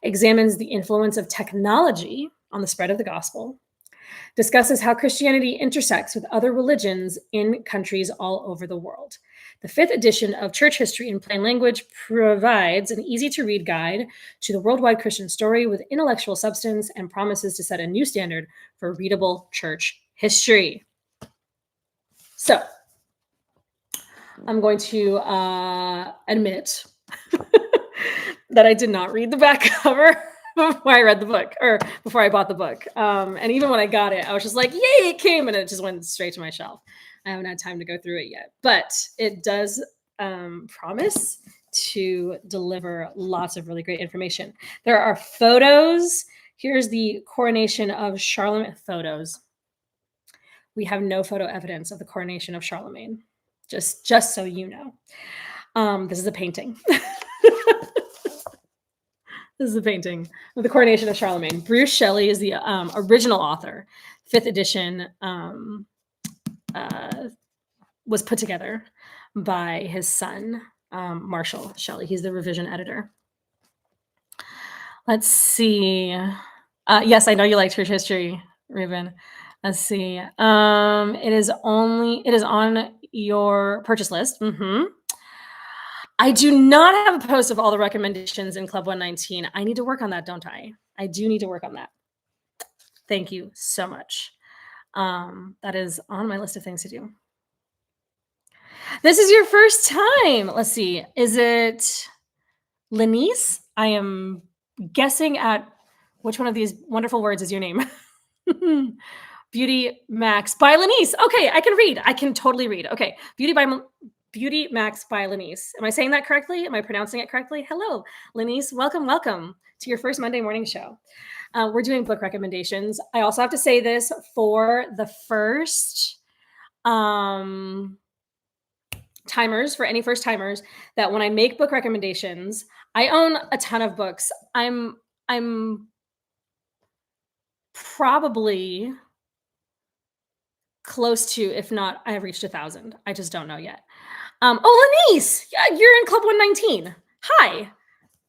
examines the influence of technology on the spread of the gospel, discusses how Christianity intersects with other religions in countries all over the world. The 5th edition of Church History in Plain Language provides an easy-to-read guide to the worldwide Christian story with intellectual substance and promises to set a new standard for readable church history. So, I'm going to admit that I did not read the back cover before I read the book, or before I bought the book. And even when I got it, I was just like, yay, it came, and it just went straight to my shelf. I haven't had time to go through it yet, but it does promise to deliver lots of really great information. There are photos. Here's the coronation of Charlemagne photos. We have no photo evidence of the coronation of Charlemagne, just so you know. This is a painting. This is a painting of the coronation of Charlemagne. Bruce Shelley is the original author. 5th edition was put together by his son, Marshall Shelley. He's the revision editor. Let's see. Yes, I know you like church history, Ruben. Let's see. It is on your purchase list. I do not have a post of all the recommendations in Club 119. I need to work on that, don't I? I do need to work on that. Thank you so much. That is on my list of things to do. This is your first time. Let's see. Is it Lenice? I am guessing at which one of these wonderful words is your name. Beauty Max by Lenice. Okay, I can read. I can totally read. Okay, Beauty Max by Lenice. Am I saying that correctly? Am I pronouncing it correctly? Hello, Lenice. Welcome to your first Monday morning show. We're doing book recommendations. I also have to say this for the first timers for any first timers that when I make book recommendations, I own a ton of books. I'm probably close to, if not, I have reached 1,000. I just don't know yet. Oh, Lenise, yeah, you're in Club 119. Hi.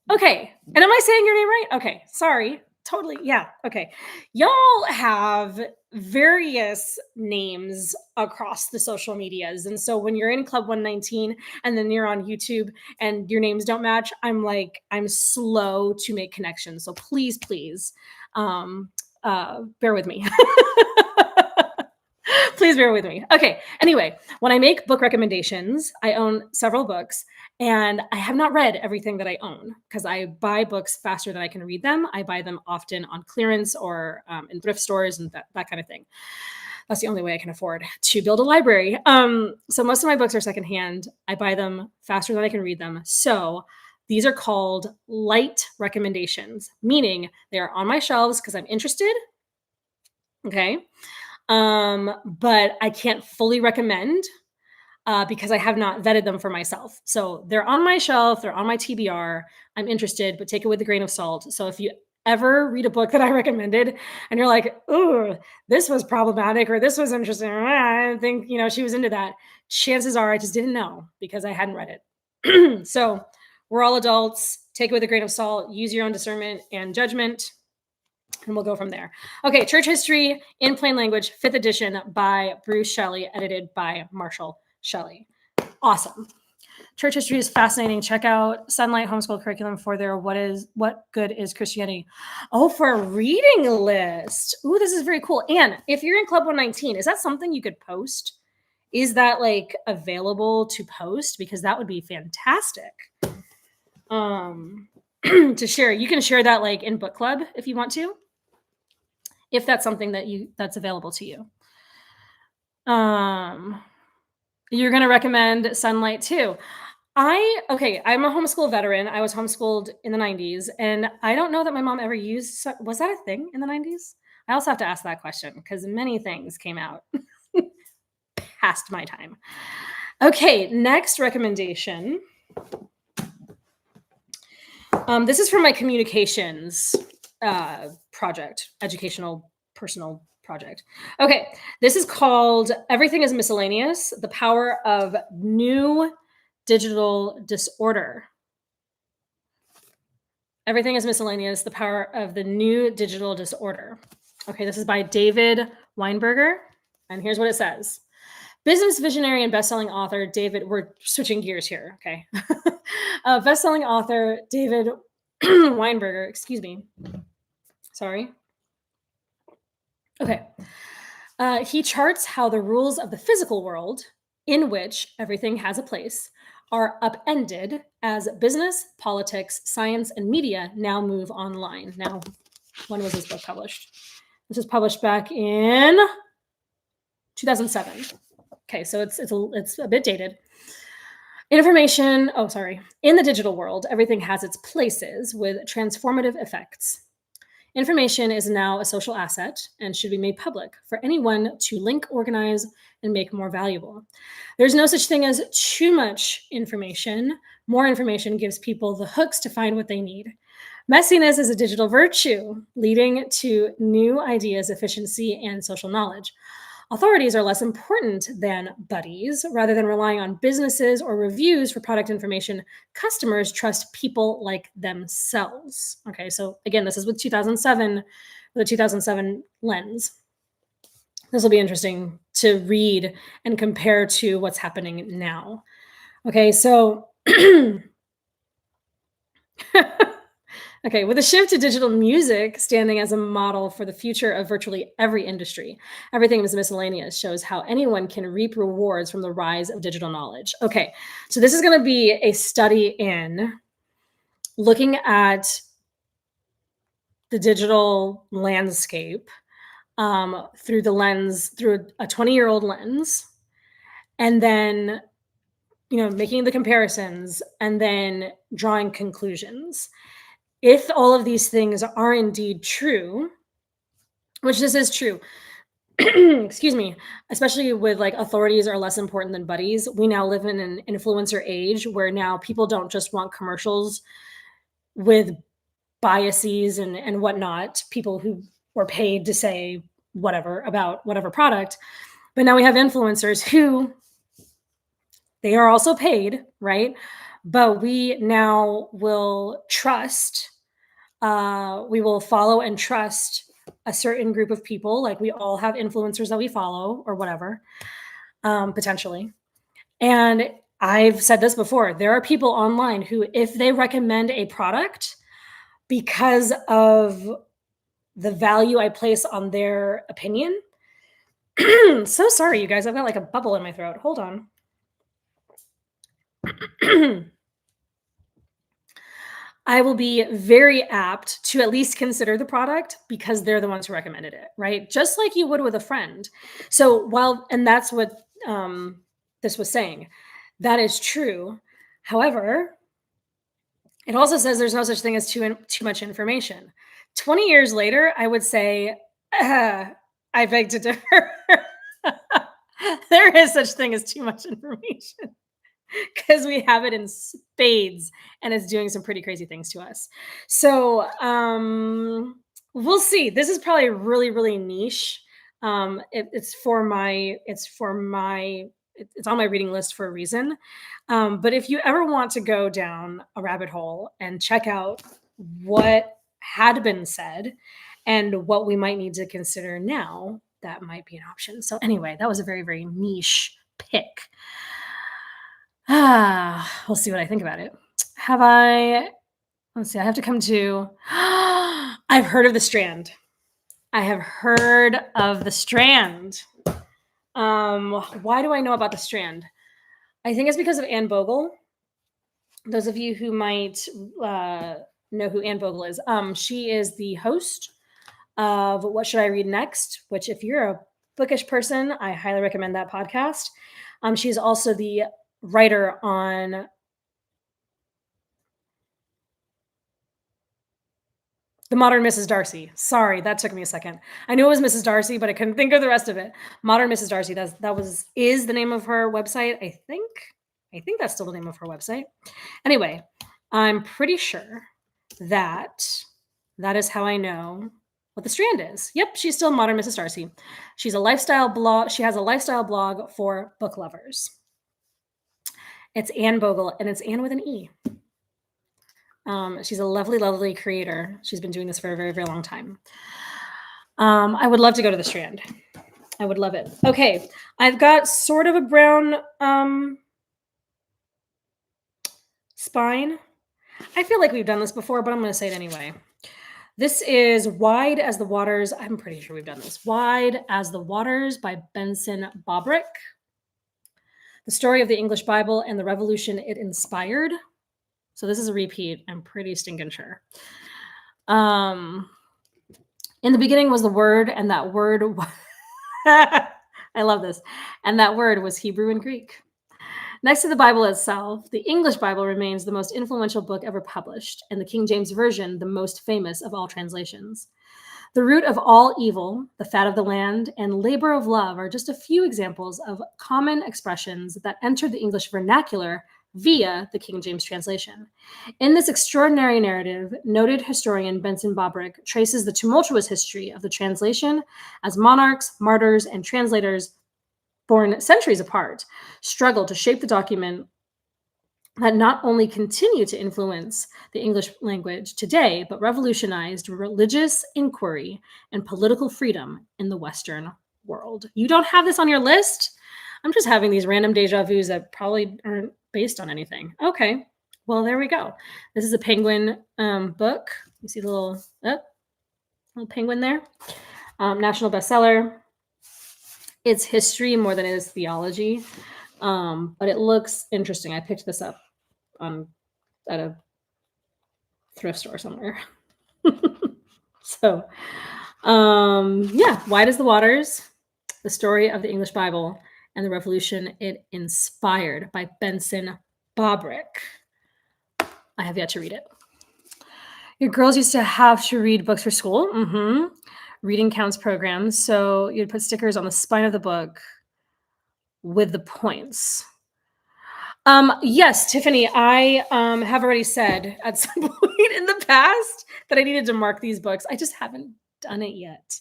Okay. And am I saying your name right? Okay. Sorry. Totally. Yeah. Okay. Y'all have various names across the social medias. And so when you're in Club 119 and then you're on YouTube and your names don't match, I'm slow to make connections. So please, bear with me. Please bear with me. Okay. Anyway, when I make book recommendations, I own several books and I have not read everything that I own because I buy books faster than I can read them. I buy them often on clearance or in thrift stores and that kind of thing. That's the only way I can afford to build a library. So most of my books are secondhand. I buy them faster than I can read them. So these are called light recommendations, meaning they are on my shelves because I'm interested. Okay. But I can't fully recommend because I have not vetted them for myself. So they're on my shelf, they're on my TBR. I'm interested, but take it with a grain of salt. So if you ever read a book that I recommended and you're like, "Ooh, this was problematic," or "This was interesting," I think, she was into that. Chances are I just didn't know because I hadn't read it. So we're all adults. Take it with a grain of salt. Use your own discernment and judgment. And we'll go from there. Okay, Church History in Plain Language, 5th edition by Bruce Shelley, edited by Marshall Shelley. Awesome. Church history is fascinating. Check out Sunlight Homeschool Curriculum for their What Good is Christianity? Oh, for a reading list. Ooh, this is very cool. And if you're in Club 119, is that something you could post? Is that available to post? Because that would be fantastic. To share. You can share that in book club if you want to. If that's something that's available to you. You're going to recommend Sunlight too. I'm a homeschool veteran. I was homeschooled in the 90s, and I don't know that my mom ever used, was that a thing in the 90s? I also have to ask that question because many things came out past my time. Okay, next recommendation. This is from my communications project, educational personal project. Okay, this is called Everything is Miscellaneous, The Power of New Digital Disorder. Everything is Miscellaneous, The Power of the New Digital Disorder. Okay, this is by David Weinberger, and here's what it says. Business visionary and best-selling author David, we're switching gears here, okay. Best-selling author David Weinberger, excuse me. Sorry. Okay. He charts how the rules of the physical world, in which everything has a place, are upended as business, politics, science, and media now move online. Now, when was this book published? This was published back in 2007. Okay, so it's a bit dated. In the digital world, everything has its places with transformative effects. Information is now a social asset and should be made public for anyone to link, organize, and make more valuable. There's no such thing as too much information. More information gives people the hooks to find what they need. Messiness is a digital virtue, leading to new ideas, efficiency, and social knowledge. Authorities are less important than buddies. Rather than relying on businesses or reviews for product information, customers trust people like themselves. Okay, so again, this is with 2007, with a 2007 lens. This will be interesting to read and compare to what's happening now. Okay, so okay, with a shift to digital music standing as a model for the future of virtually every industry, Everything is Miscellaneous shows how anyone can reap rewards from the rise of digital knowledge. Okay, so this is going to be a study in looking at the digital landscape through a 20-year-old lens, and then making the comparisons and then drawing conclusions. If all of these things are indeed true, which this is true, excuse me, especially with like authorities are less important than buddies. We now live in an influencer age where now people don't just want commercials with biases and whatnot, people who were paid to say whatever about whatever product. But now we have influencers who they are also paid, right? But we now will trust, we will follow and trust a certain group of people. Like we all have influencers that we follow or whatever, potentially. And I've said this before, there are people online who, if they recommend a product because of the value I place on their opinion. So sorry, you guys. I've got like a bubble in my throat. Hold on. I will be very apt to at least consider the product because they're the ones who recommended it, right? Just like you would with a friend. So and that's what this was saying. That is true. However, it also says there's no such thing as too much information. 20 years later, I would say, I beg to differ. There is such thing as too much information because we have it in spades and it's doing some pretty crazy things to us. So we'll see. This is probably really, really niche. It's on my reading list for a reason. But if you ever want to go down a rabbit hole and check out what had been said and what we might need to consider now, that might be an option. So anyway, that was a very, very niche pick. We'll see what I think about it. Let's see, I have to come to, I've heard of The Strand. I have heard of The Strand. Why do I know about The Strand? I think it's because of Anne Bogle. Those of you who might know who Anne Bogle is, she is the host of What Should I Read Next, which if you're a bookish person, I highly recommend that podcast. She's also the writer on The Modern Mrs. Darcy. Sorry, that took me a second. I knew it was Mrs. Darcy, but I couldn't think of the rest of it. Modern Mrs. Darcy. Is the name of her website. I think that's still the name of her website. Anyway, I'm pretty sure that is how I know what The Strand is. Yep, she's still Modern Mrs. Darcy. She's a lifestyle blog. She has a lifestyle blog for book lovers. It's Anne Bogle, and it's Anne with an E. She's a lovely, lovely creator. She's been doing this for a very, very long time. I would love to go to The Strand. I would love it. Okay, I've got sort of a brown spine. I feel like we've done this before, but I'm going to say it anyway. This is Wide as the Waters. I'm pretty sure we've done this. Wide as the Waters by Benson Bobrick. The story of the English Bible and the revolution it inspired. So this is a repeat. I'm pretty stinking sure. In the beginning was the Word, and that word, I love this, and that word was Hebrew and Greek. Next to the Bible itself, the English Bible remains the most influential book ever published, and the King James Version the most famous of all translations. The root of all evil, the fat of the land, and labor of love are just a few examples of common expressions that entered the English vernacular via the King James translation. In this extraordinary narrative, noted historian Benson Bobrick traces the tumultuous history of the translation as monarchs, martyrs, and translators born centuries apart struggled to shape the document that not only continue to influence the English language today, but revolutionized religious inquiry and political freedom in the Western world. You don't have this on your list? I'm just having these random deja vus that probably aren't based on anything. Okay, well, there we go. This is a Penguin book. You see the little penguin there? National bestseller. It's history more than it is theology, but it looks interesting. I picked this up at a thrift store somewhere. So, Wide as the Waters, the story of the English Bible and the revolution it inspired by Benson Bobrick. I have yet to read it. Your girls used to have to read books for school. Mm-hmm. reading counts programs. So you'd put stickers on the spine of the book with the points. Yes, Tiffany, I have already said at some point in the past that I needed to mark these books. I just haven't done it yet.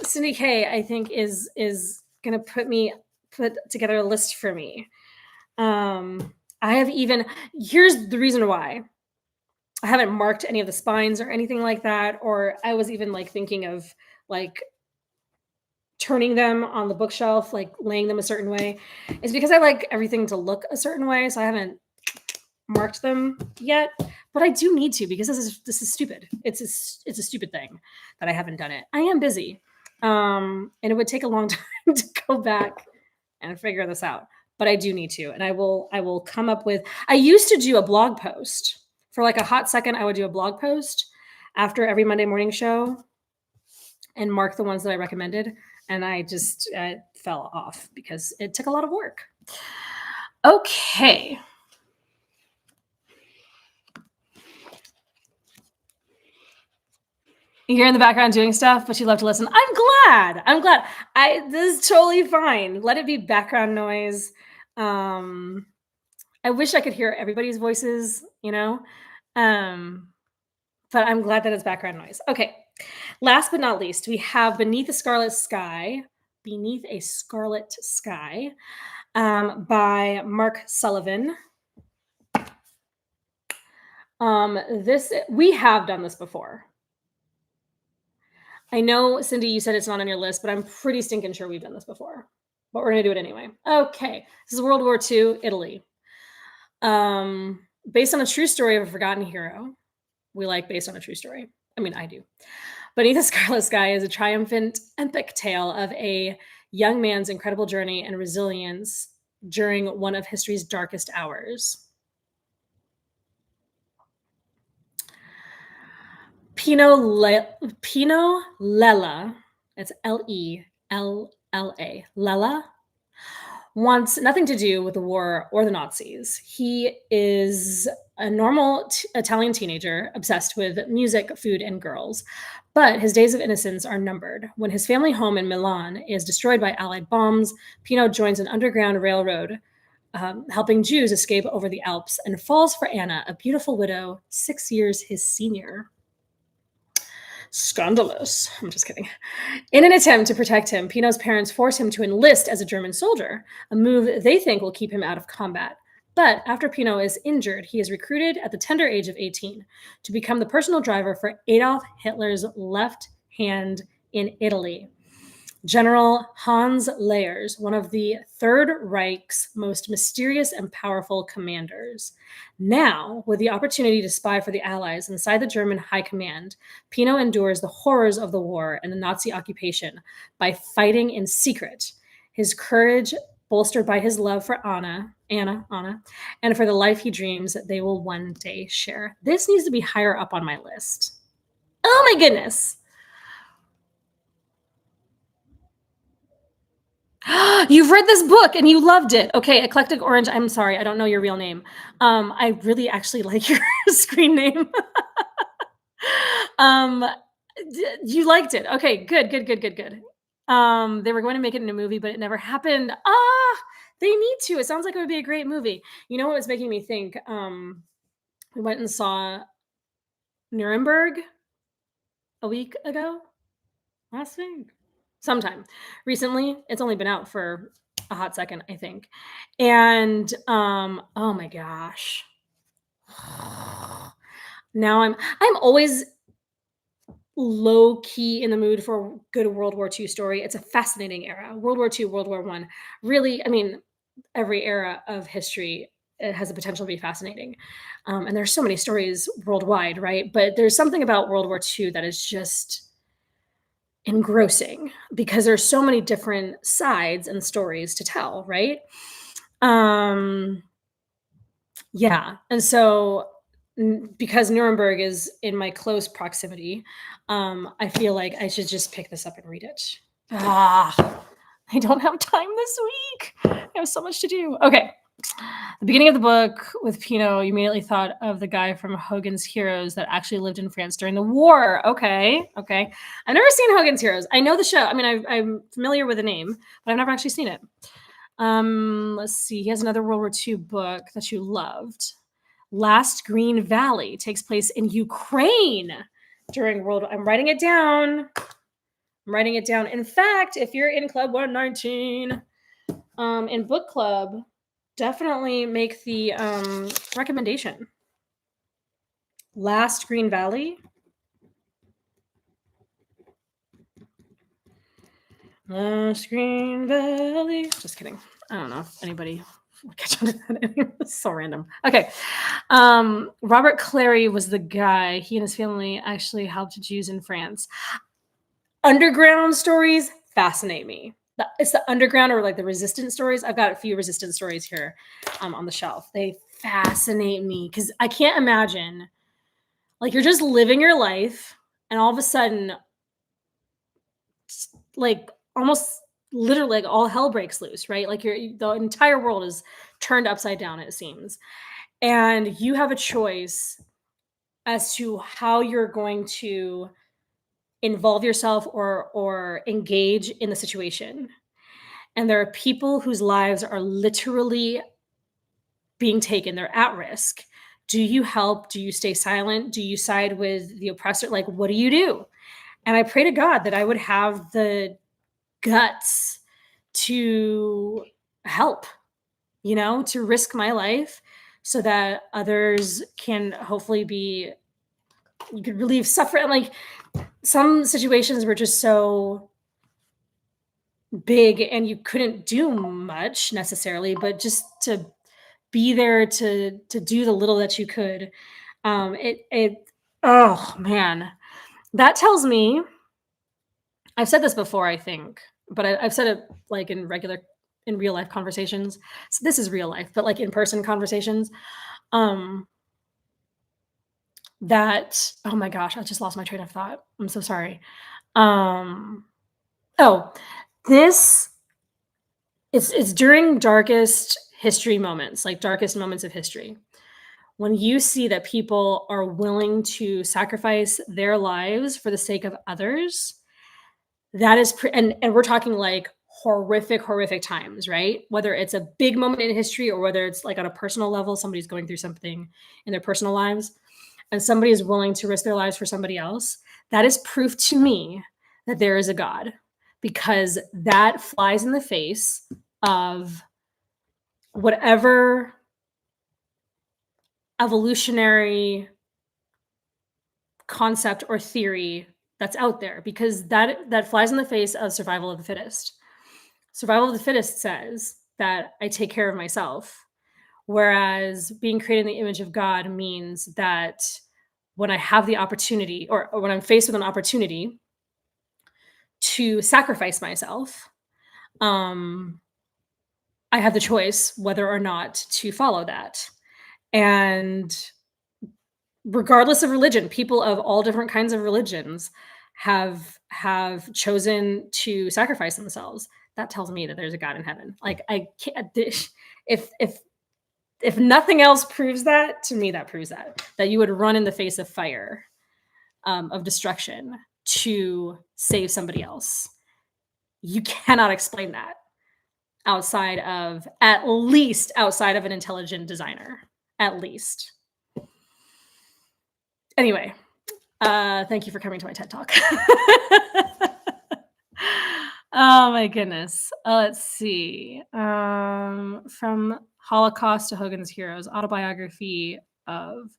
Cindy K, I think, is gonna put together a list for me. I have even here's the reason why. I haven't marked any of the spines or anything like that, or I was even like thinking of like turning them on the bookshelf, like laying them a certain way, is because I like everything to look a certain way. So I haven't marked them yet, but I do need to because this is stupid. It's a stupid thing that I haven't done it. I am busy, and it would take a long time to go back and figure this out. But I do need to, and I will come up with. I used to do a blog post for like a hot second. I would do a blog post after every Monday morning show and mark the ones that I recommended, and I just fell off because it took a lot of work. Okay. You're in the background doing stuff, but you love to listen. I'm glad. This is totally fine. Let it be background noise. I wish I could hear everybody's voices, but I'm glad that it's background noise. Okay. Last but not least, we have Beneath a Scarlet Sky by Mark Sullivan. We have done this before. I know, Cindy, you said it's not on your list, but I'm pretty stinking sure we've done this before. But we're going to do it anyway. Okay. This is World War II, Italy. Based on a true story of a forgotten hero. We like based on a true story. I mean, I do. Beneath the Scarlet Sky is a triumphant, epic tale of a young man's incredible journey and resilience during one of history's darkest hours. Pino Lella, it's Lella, Lella, wants nothing to do with the war or the Nazis. He is a normal Italian teenager obsessed with music, food, and girls. But his days of innocence are numbered. When his family home in Milan is destroyed by Allied bombs, Pino joins an underground railroad, helping Jews escape over the Alps, and falls for Anna, a beautiful widow, 6 years his senior. Scandalous. I'm just kidding. In an attempt to protect him, Pino's parents force him to enlist as a German soldier, a move they think will keep him out of combat. But after Pino is injured, he is recruited at the tender age of 18 to become the personal driver for Adolf Hitler's left hand in Italy. General Hans Leyers, one of the Third Reich's most mysterious and powerful commanders. Now, with the opportunity to spy for the Allies inside the German high command, Pino endures the horrors of the war and the Nazi occupation by fighting in secret. His courage bolstered by his love for Anna, and for the life he dreams that they will one day share. This needs to be higher up on my list. Oh my goodness. You've read this book and you loved it. Okay, Eclectic Orange. I'm sorry, I don't know your real name. I really actually like your screen name. You liked it. Okay, good. They were going to make it into a movie, but it never happened. They need to. It sounds like it would be a great movie. You know what was making me think? We went and saw Nuremberg a week ago, last week. Sometime recently. It's only been out for a hot second, I think. And oh my gosh. Now I'm always low key in the mood for a good World War II story. It's a fascinating era. World War II, World War I. Really, I mean, every era of history, it has the potential to be fascinating. And there's so many stories worldwide, right? But there's something about World War II that is just engrossing because there's so many different sides and stories to tell, right? Yeah. And so because Nuremberg is in my close proximity, I feel like I should just pick this up and read it. I don't have time this week. I have so much to do. Okay. The beginning of the book with Pinot, you immediately thought of the guy from Hogan's Heroes that actually lived in France during the war. Okay. I've never seen Hogan's Heroes. I know the show. I mean, I'm familiar with the name, but I've never actually seen it. Let's see. He has another World War II book that you loved. Last Green Valley takes place in Ukraine during World War. I'm writing it down. In fact, if you're in Club 119, in book club, definitely make the recommendation. Last Green Valley. Last Green Valley. Just kidding. I don't know if anybody will catch on to that. It's so random. Okay. Robert Clary was the guy. He and his family actually helped Jews in France. Underground stories fascinate me. It's the underground or like the resistance stories. I've got a few resistance stories here on the shelf. They fascinate me because I can't imagine, like, you're just living your life and all of a sudden, like, almost literally, like, all hell breaks loose, right? Like, the entire world is turned upside down, it seems. And you have a choice as to how you're going to involve yourself or engage in the situation. And there are people whose lives are literally being taken. They're at risk. Do you help? Do you stay silent? Do you side with the oppressor? Like, what do you do? And I pray to God that I would have the guts to help, to risk my life so that others can hopefully you could relieve suffering. Like, some situations were just so big and you couldn't do much necessarily, but just to be there to do the little that you could. Oh man, that tells me, I've said this before, I think, but I've said it like in real life conversations. So this is real life, but like in person conversations, that, oh my gosh, I just lost my train of thought. I'm so sorry. This it's during darkest history moments, like darkest moments of history. When you see that people are willing to sacrifice their lives for the sake of others, that is and we're talking like horrific times, right? Whether it's a big moment in history or whether it's like on a personal level, somebody's going through something in their personal lives and somebody is willing to risk their lives for somebody else, that is proof to me that there is a God, because that flies in the face of whatever evolutionary concept or theory that's out there, because that flies in the face of survival of the fittest. Survival of the fittest says that I take care of myself, whereas being created in the image of God means that when I have the opportunity or when I'm faced with an opportunity to sacrifice myself, I have the choice whether or not to follow that. And regardless of religion, people of all different kinds of religions have chosen to sacrifice themselves. That tells me that there's a God in heaven. Like, I can't, if nothing else proves that, to me, that proves that you would run in the face of fire, of destruction to save somebody else. You cannot explain that at least outside of an intelligent designer, at least. Anyway, thank you for coming to my TED Talk. Oh my goodness. Let's see. From Holocaust to Hogan's Heroes, autobiography of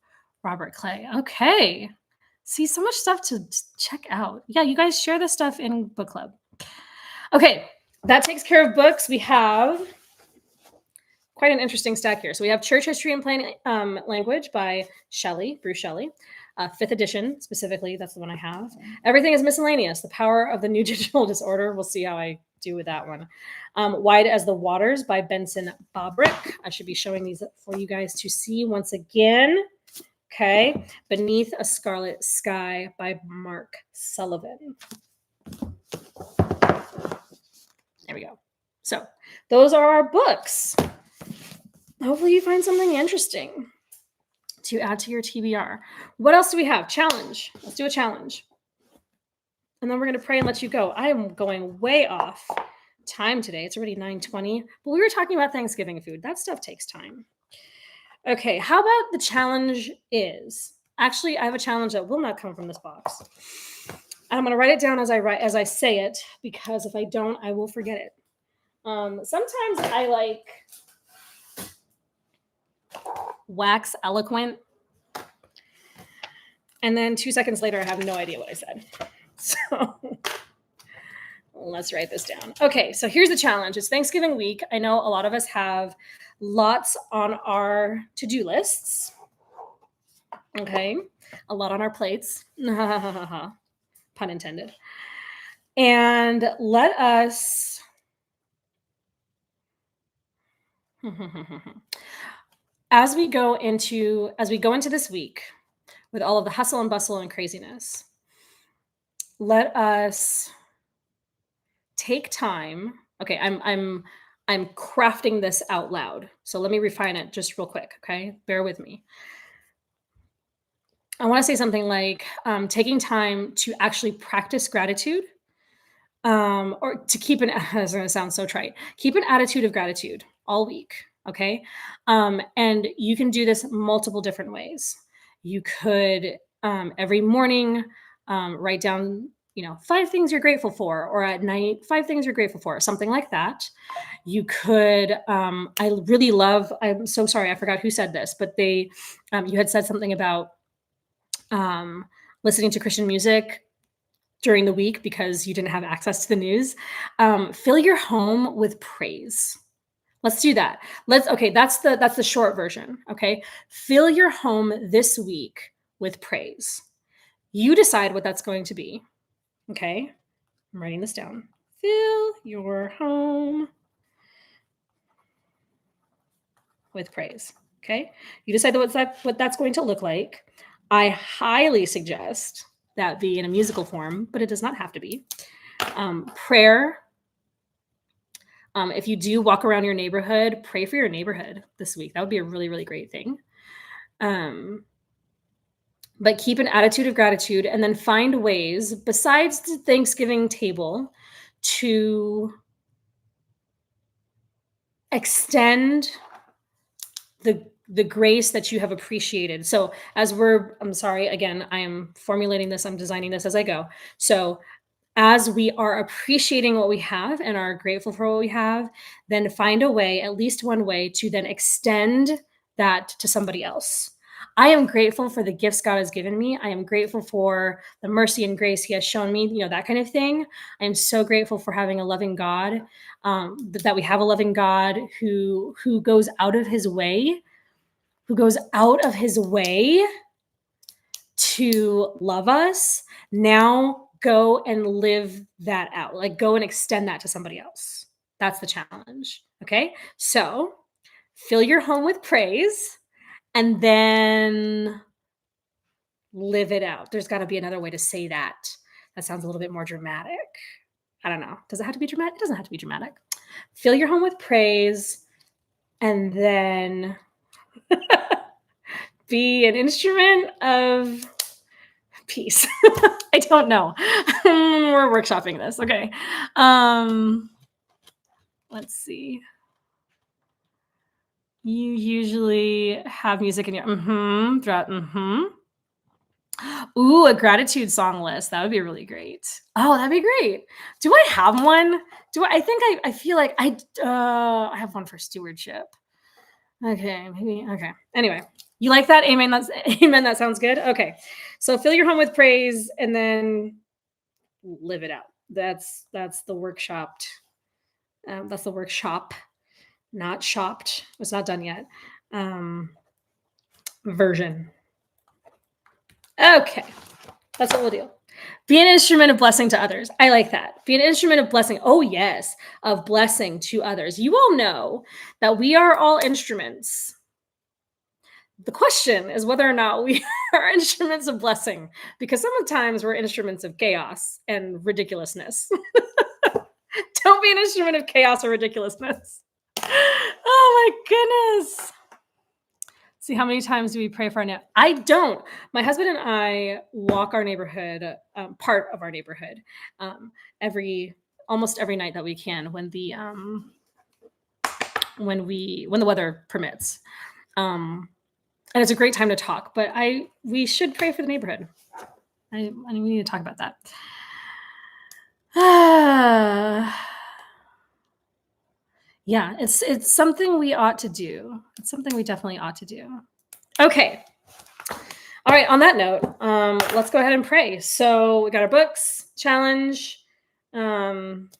Robert Clay. Okay. See, so much stuff to check out. Yeah, you guys share this stuff in book club. Okay, that takes care of books. We have quite an interesting stack here. So we have Church History in Plain Language by Bruce Shelley. 5th edition, specifically, that's the one I have. Everything is Miscellaneous, The Power of the New Digital Disorder. We'll see how I do with that one. Wide as the Waters by Benson Bobrick. I should be showing these for you guys to see once again. Okay. Beneath a Scarlet Sky by Mark Sullivan. There we go. So those are our books. hopefully you find something interesting to add to your TBR. What else do we have? Challenge. Let's do a challenge. And then we're going to pray and let you go. I am going way off time today. It's already 9:20, but we were talking about Thanksgiving food. That stuff takes time. Okay, how about the challenge is, actually, I have a challenge that will not come from this box. And I'm going to write it down as I say it, because if I don't, I will forget it. Sometimes I like wax eloquent, and then 2 seconds later, I have no idea what I said. So let's write this down. Okay, so here's the challenge. It's Thanksgiving week. I know a lot of us have lots on our to-do lists. Okay, a lot on our plates. Pun intended. And let us as we go into this week with all of the hustle and bustle and craziness, let us take time. Okay, I'm crafting this out loud. So let me refine it just real quick, okay? Bear with me. I want to say something like taking time to actually practice gratitude, or to keep an it's going to sound so trite. Keep an attitude of gratitude all week, okay? And you can do this multiple different ways. You could every morning write down 5 things you're grateful for, or at night 5 things you're grateful for, something like that. You could I'm so sorry, I forgot who said this, but you had said something about listening to Christian music during the week because you didn't have access to the news. Fill your home with praise. Let's do that. Okay, that's the short version. Okay, fill your home this week with praise. You decide what that's going to be. Okay, I'm writing this down. Fill your home with praise. Okay, you decide what that's going to look like. I highly suggest that be in a musical form, but it does not have to be. Prayer. If you do walk around your neighborhood, pray for your neighborhood this week. That would be a really, really great thing. But keep an attitude of gratitude, and then find ways besides the Thanksgiving table to extend the grace that you have appreciated. So I'm sorry, again, I am formulating this, I'm designing this as I go. So as we are appreciating what we have and are grateful for what we have, then find a way, at least one way, to then extend that to somebody else. I am grateful for the gifts God has given me. I am grateful for the mercy and grace He has shown me, that kind of thing. I am so grateful for having a loving God, that we have a loving God who goes out of His way, to love us. Now go and live that out. Like, go and extend that to somebody else. That's the challenge. Okay. So fill your home with praise and then live it out. There's got to be another way to say that. That sounds a little bit more dramatic. I don't know. Does it have to be dramatic? It doesn't have to be dramatic. Fill your home with praise and then be an instrument of peace. I don't know. We're workshopping this. Okay. Let's see. You usually have music in your Ooh, a gratitude song list. That would be really great. Oh, that'd be great. Do I have one? I feel like I have one for stewardship. Okay, maybe. Okay. Anyway, you like that? Amen. Amen. That sounds good. Okay. So fill your home with praise and then live it out. That's the workshopped. That's the workshop, not shopped. It's not done yet. Version. Okay. That's what we'll do. Be an instrument of blessing to others. I like that. Be an instrument of blessing. Oh, yes, of blessing to others. You all know that we are all instruments. The question is whether or not we are instruments of blessing, because sometimes we're instruments of chaos and ridiculousness. Don't be an instrument of chaos or ridiculousness. Oh my goodness. See, how many times do we pray for our neighbor? I don't. My husband and I walk our neighborhood, part of our neighborhood, um, every almost every night that we can when the weather permits. Um, and it's a great time to talk. But I we should pray for the neighborhood. I mean, we need to talk about that. Yeah, it's something we ought to do. It's something we definitely ought to do. Okay. All right. On that note, let's go ahead and pray. So we got our books, challenge, um,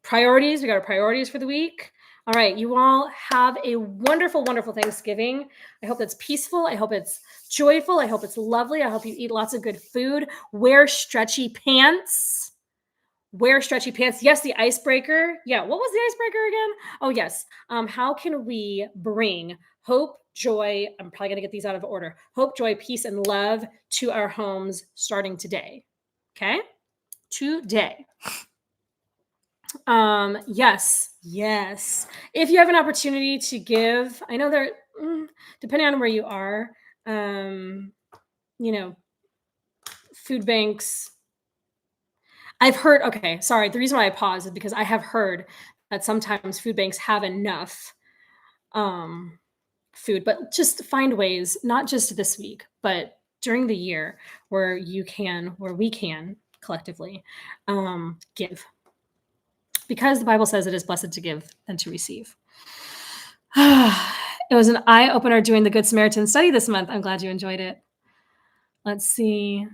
priorities. We got our priorities for the week. All right. You all have a wonderful, wonderful Thanksgiving. I hope it's peaceful. I hope it's joyful. I hope it's lovely. I hope you eat lots of good food. Wear stretchy pants. Wear stretchy pants. Yes, the icebreaker. Yeah, what was the icebreaker again? Oh, yes. How can we bring hope, joy? I'm probably going to get these out of order. Hope, joy, peace, and love to our homes starting today. Okay? Today. Yes, yes. If you have an opportunity to give, I know there, depending on where you are, um, you know, food banks, I've heard, okay, sorry. The reason why I pause is because I have heard that sometimes food banks have enough um, food, but just find ways, not just this week, but during the year where we can collectively give. Because the Bible says it is blessed to give than to receive. It was an eye opener doing the Good Samaritan study this month. I'm glad you enjoyed it. Let's see.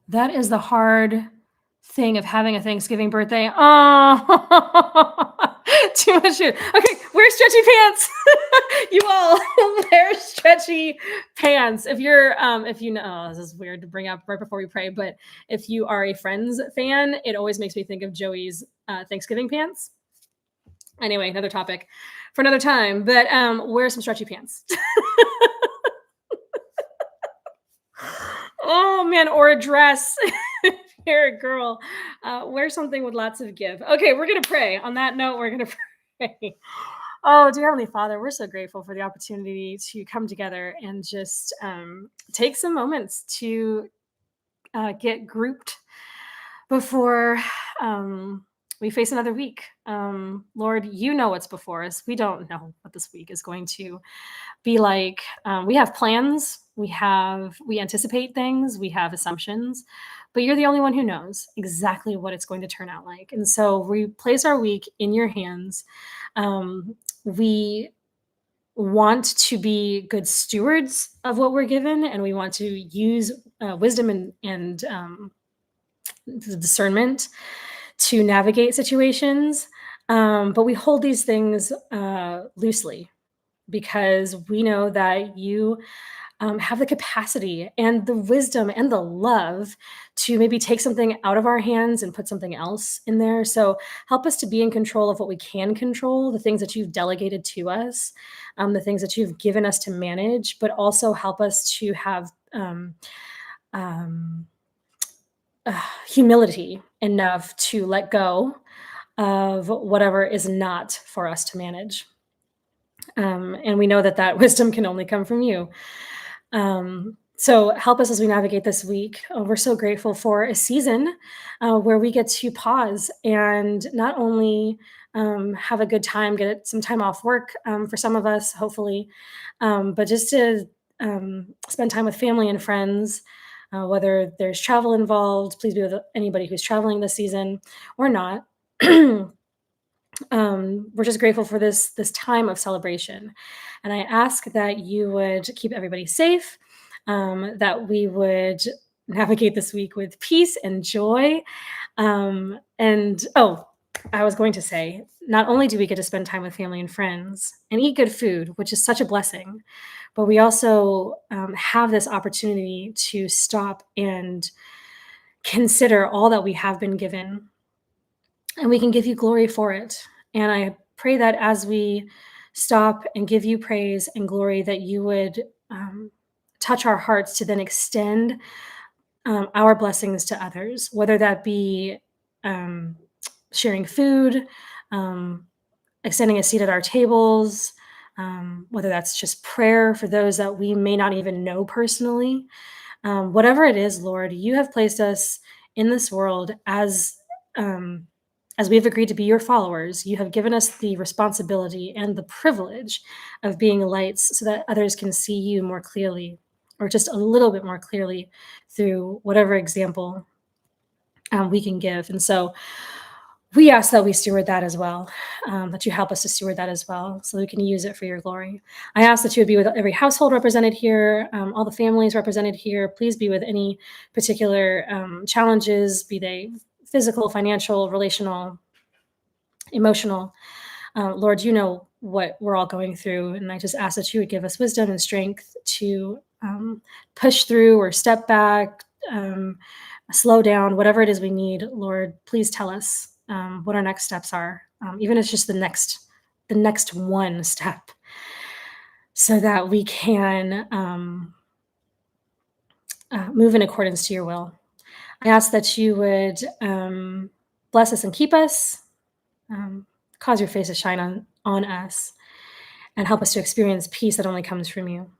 That is the hard thing of having a Thanksgiving birthday. Oh, too much food. Okay, wear stretchy pants. You all wear stretchy pants. If you know, oh, this is weird to bring up right before we pray, but if you are a Friends fan, it always makes me think of Joey's Thanksgiving pants. Anyway, another topic for another time, but wear some stretchy pants. Oh man, or a dress. If you're a girl, wear something with lots of give. Okay, we're gonna pray. On that note, we're gonna pray. Oh, dear Heavenly Father, we're so grateful for the opportunity to come together and just take some moments to get grouped before we face another week. Lord, you know what's before us. We don't know what this week is going to be like. We have plans, we anticipate things, we have assumptions, but you're the only one who knows exactly what it's going to turn out like. And so we place our week in your hands. We want to be good stewards of what we're given, and we want to use wisdom and discernment to navigate situations. But we hold these things loosely because we know that you have the capacity and the wisdom and the love to maybe take something out of our hands and put something else in there. So help us to be in control of what we can control, the things that you've delegated to us, the things that you've given us to manage, but also help us to have um, humility enough to let go of whatever is not for us to manage. And we know that that wisdom can only come from you. So help us as we navigate this week. We're so grateful for a season where we get to pause and not only have a good time, get some time off work for some of us, hopefully, but just to spend time with family and friends. Whether there's travel involved, please be with anybody who's traveling this season or not. We're just grateful for this time of celebration, and I ask that you would keep everybody safe, that we would navigate this week with peace and joy. And oh, I was going to say, not only do we get to spend time with family and friends and eat good food, which is such a blessing, but we also have this opportunity to stop and consider all that we have been given, and we can give you glory for it. And I pray that as we stop and give you praise and glory, that you would touch our hearts to then extend our blessings to others, whether that be um, sharing food, um, extending a seat at our tables, whether that's just prayer for those that we may not even know personally. Whatever it is, Lord, you have placed us in this world um, as we have agreed to be your followers. You have given us the responsibility and the privilege of being lights so that others can see you more clearly, or just a little bit more clearly through whatever example we can give. And so we ask that we steward that as well, that you help us to steward that as well, so we can use it for your glory. I ask that you would be with every household represented here, all the families represented here. Please be with any particular challenges, be they physical, financial, relational, emotional. Lord, you know what we're all going through, and I just ask that you would give us wisdom and strength to push through or step back, slow down, whatever it is we need. Lord, please tell us what our next steps are, even if it's just the next one step, so that we can move in accordance to your will. I ask that you would bless us and keep us, um, cause your face to shine on us, and help us to experience peace that only comes from you.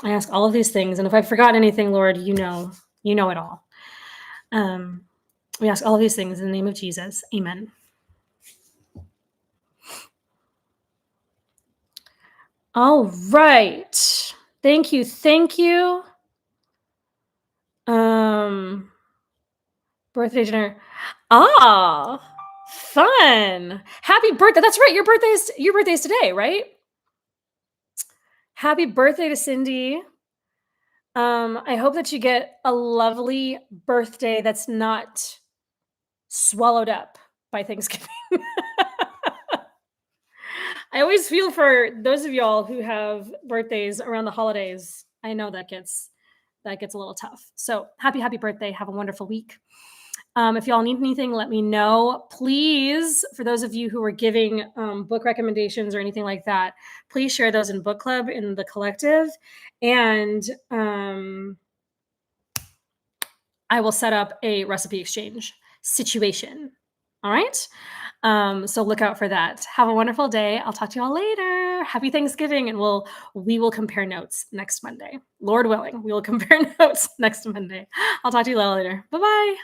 I ask all of these things, and if I've forgotten anything, Lord, you know it all. We ask all of these things in the name of Jesus. Amen. All right. Thank you. Thank you. Birthday dinner. Ah, fun. Happy birthday. That's right. Your birthday's today, right? Happy birthday to Cindy. I hope that you get a lovely birthday that's not swallowed up by Thanksgiving. I always feel for those of y'all who have birthdays around the holidays. I know that gets a little tough. So happy birthday. Have a wonderful week. If y'all need anything, let me know. Please, for those of you who are giving book recommendations or anything like that, please share those in book club in the collective. And I will set up a recipe exchange situation. All right. So look out for that. Have a wonderful day. I'll talk to you all later. Happy Thanksgiving, and we will compare notes next Monday. Lord willing, we will compare notes next Monday. I'll talk to you all later. Bye bye.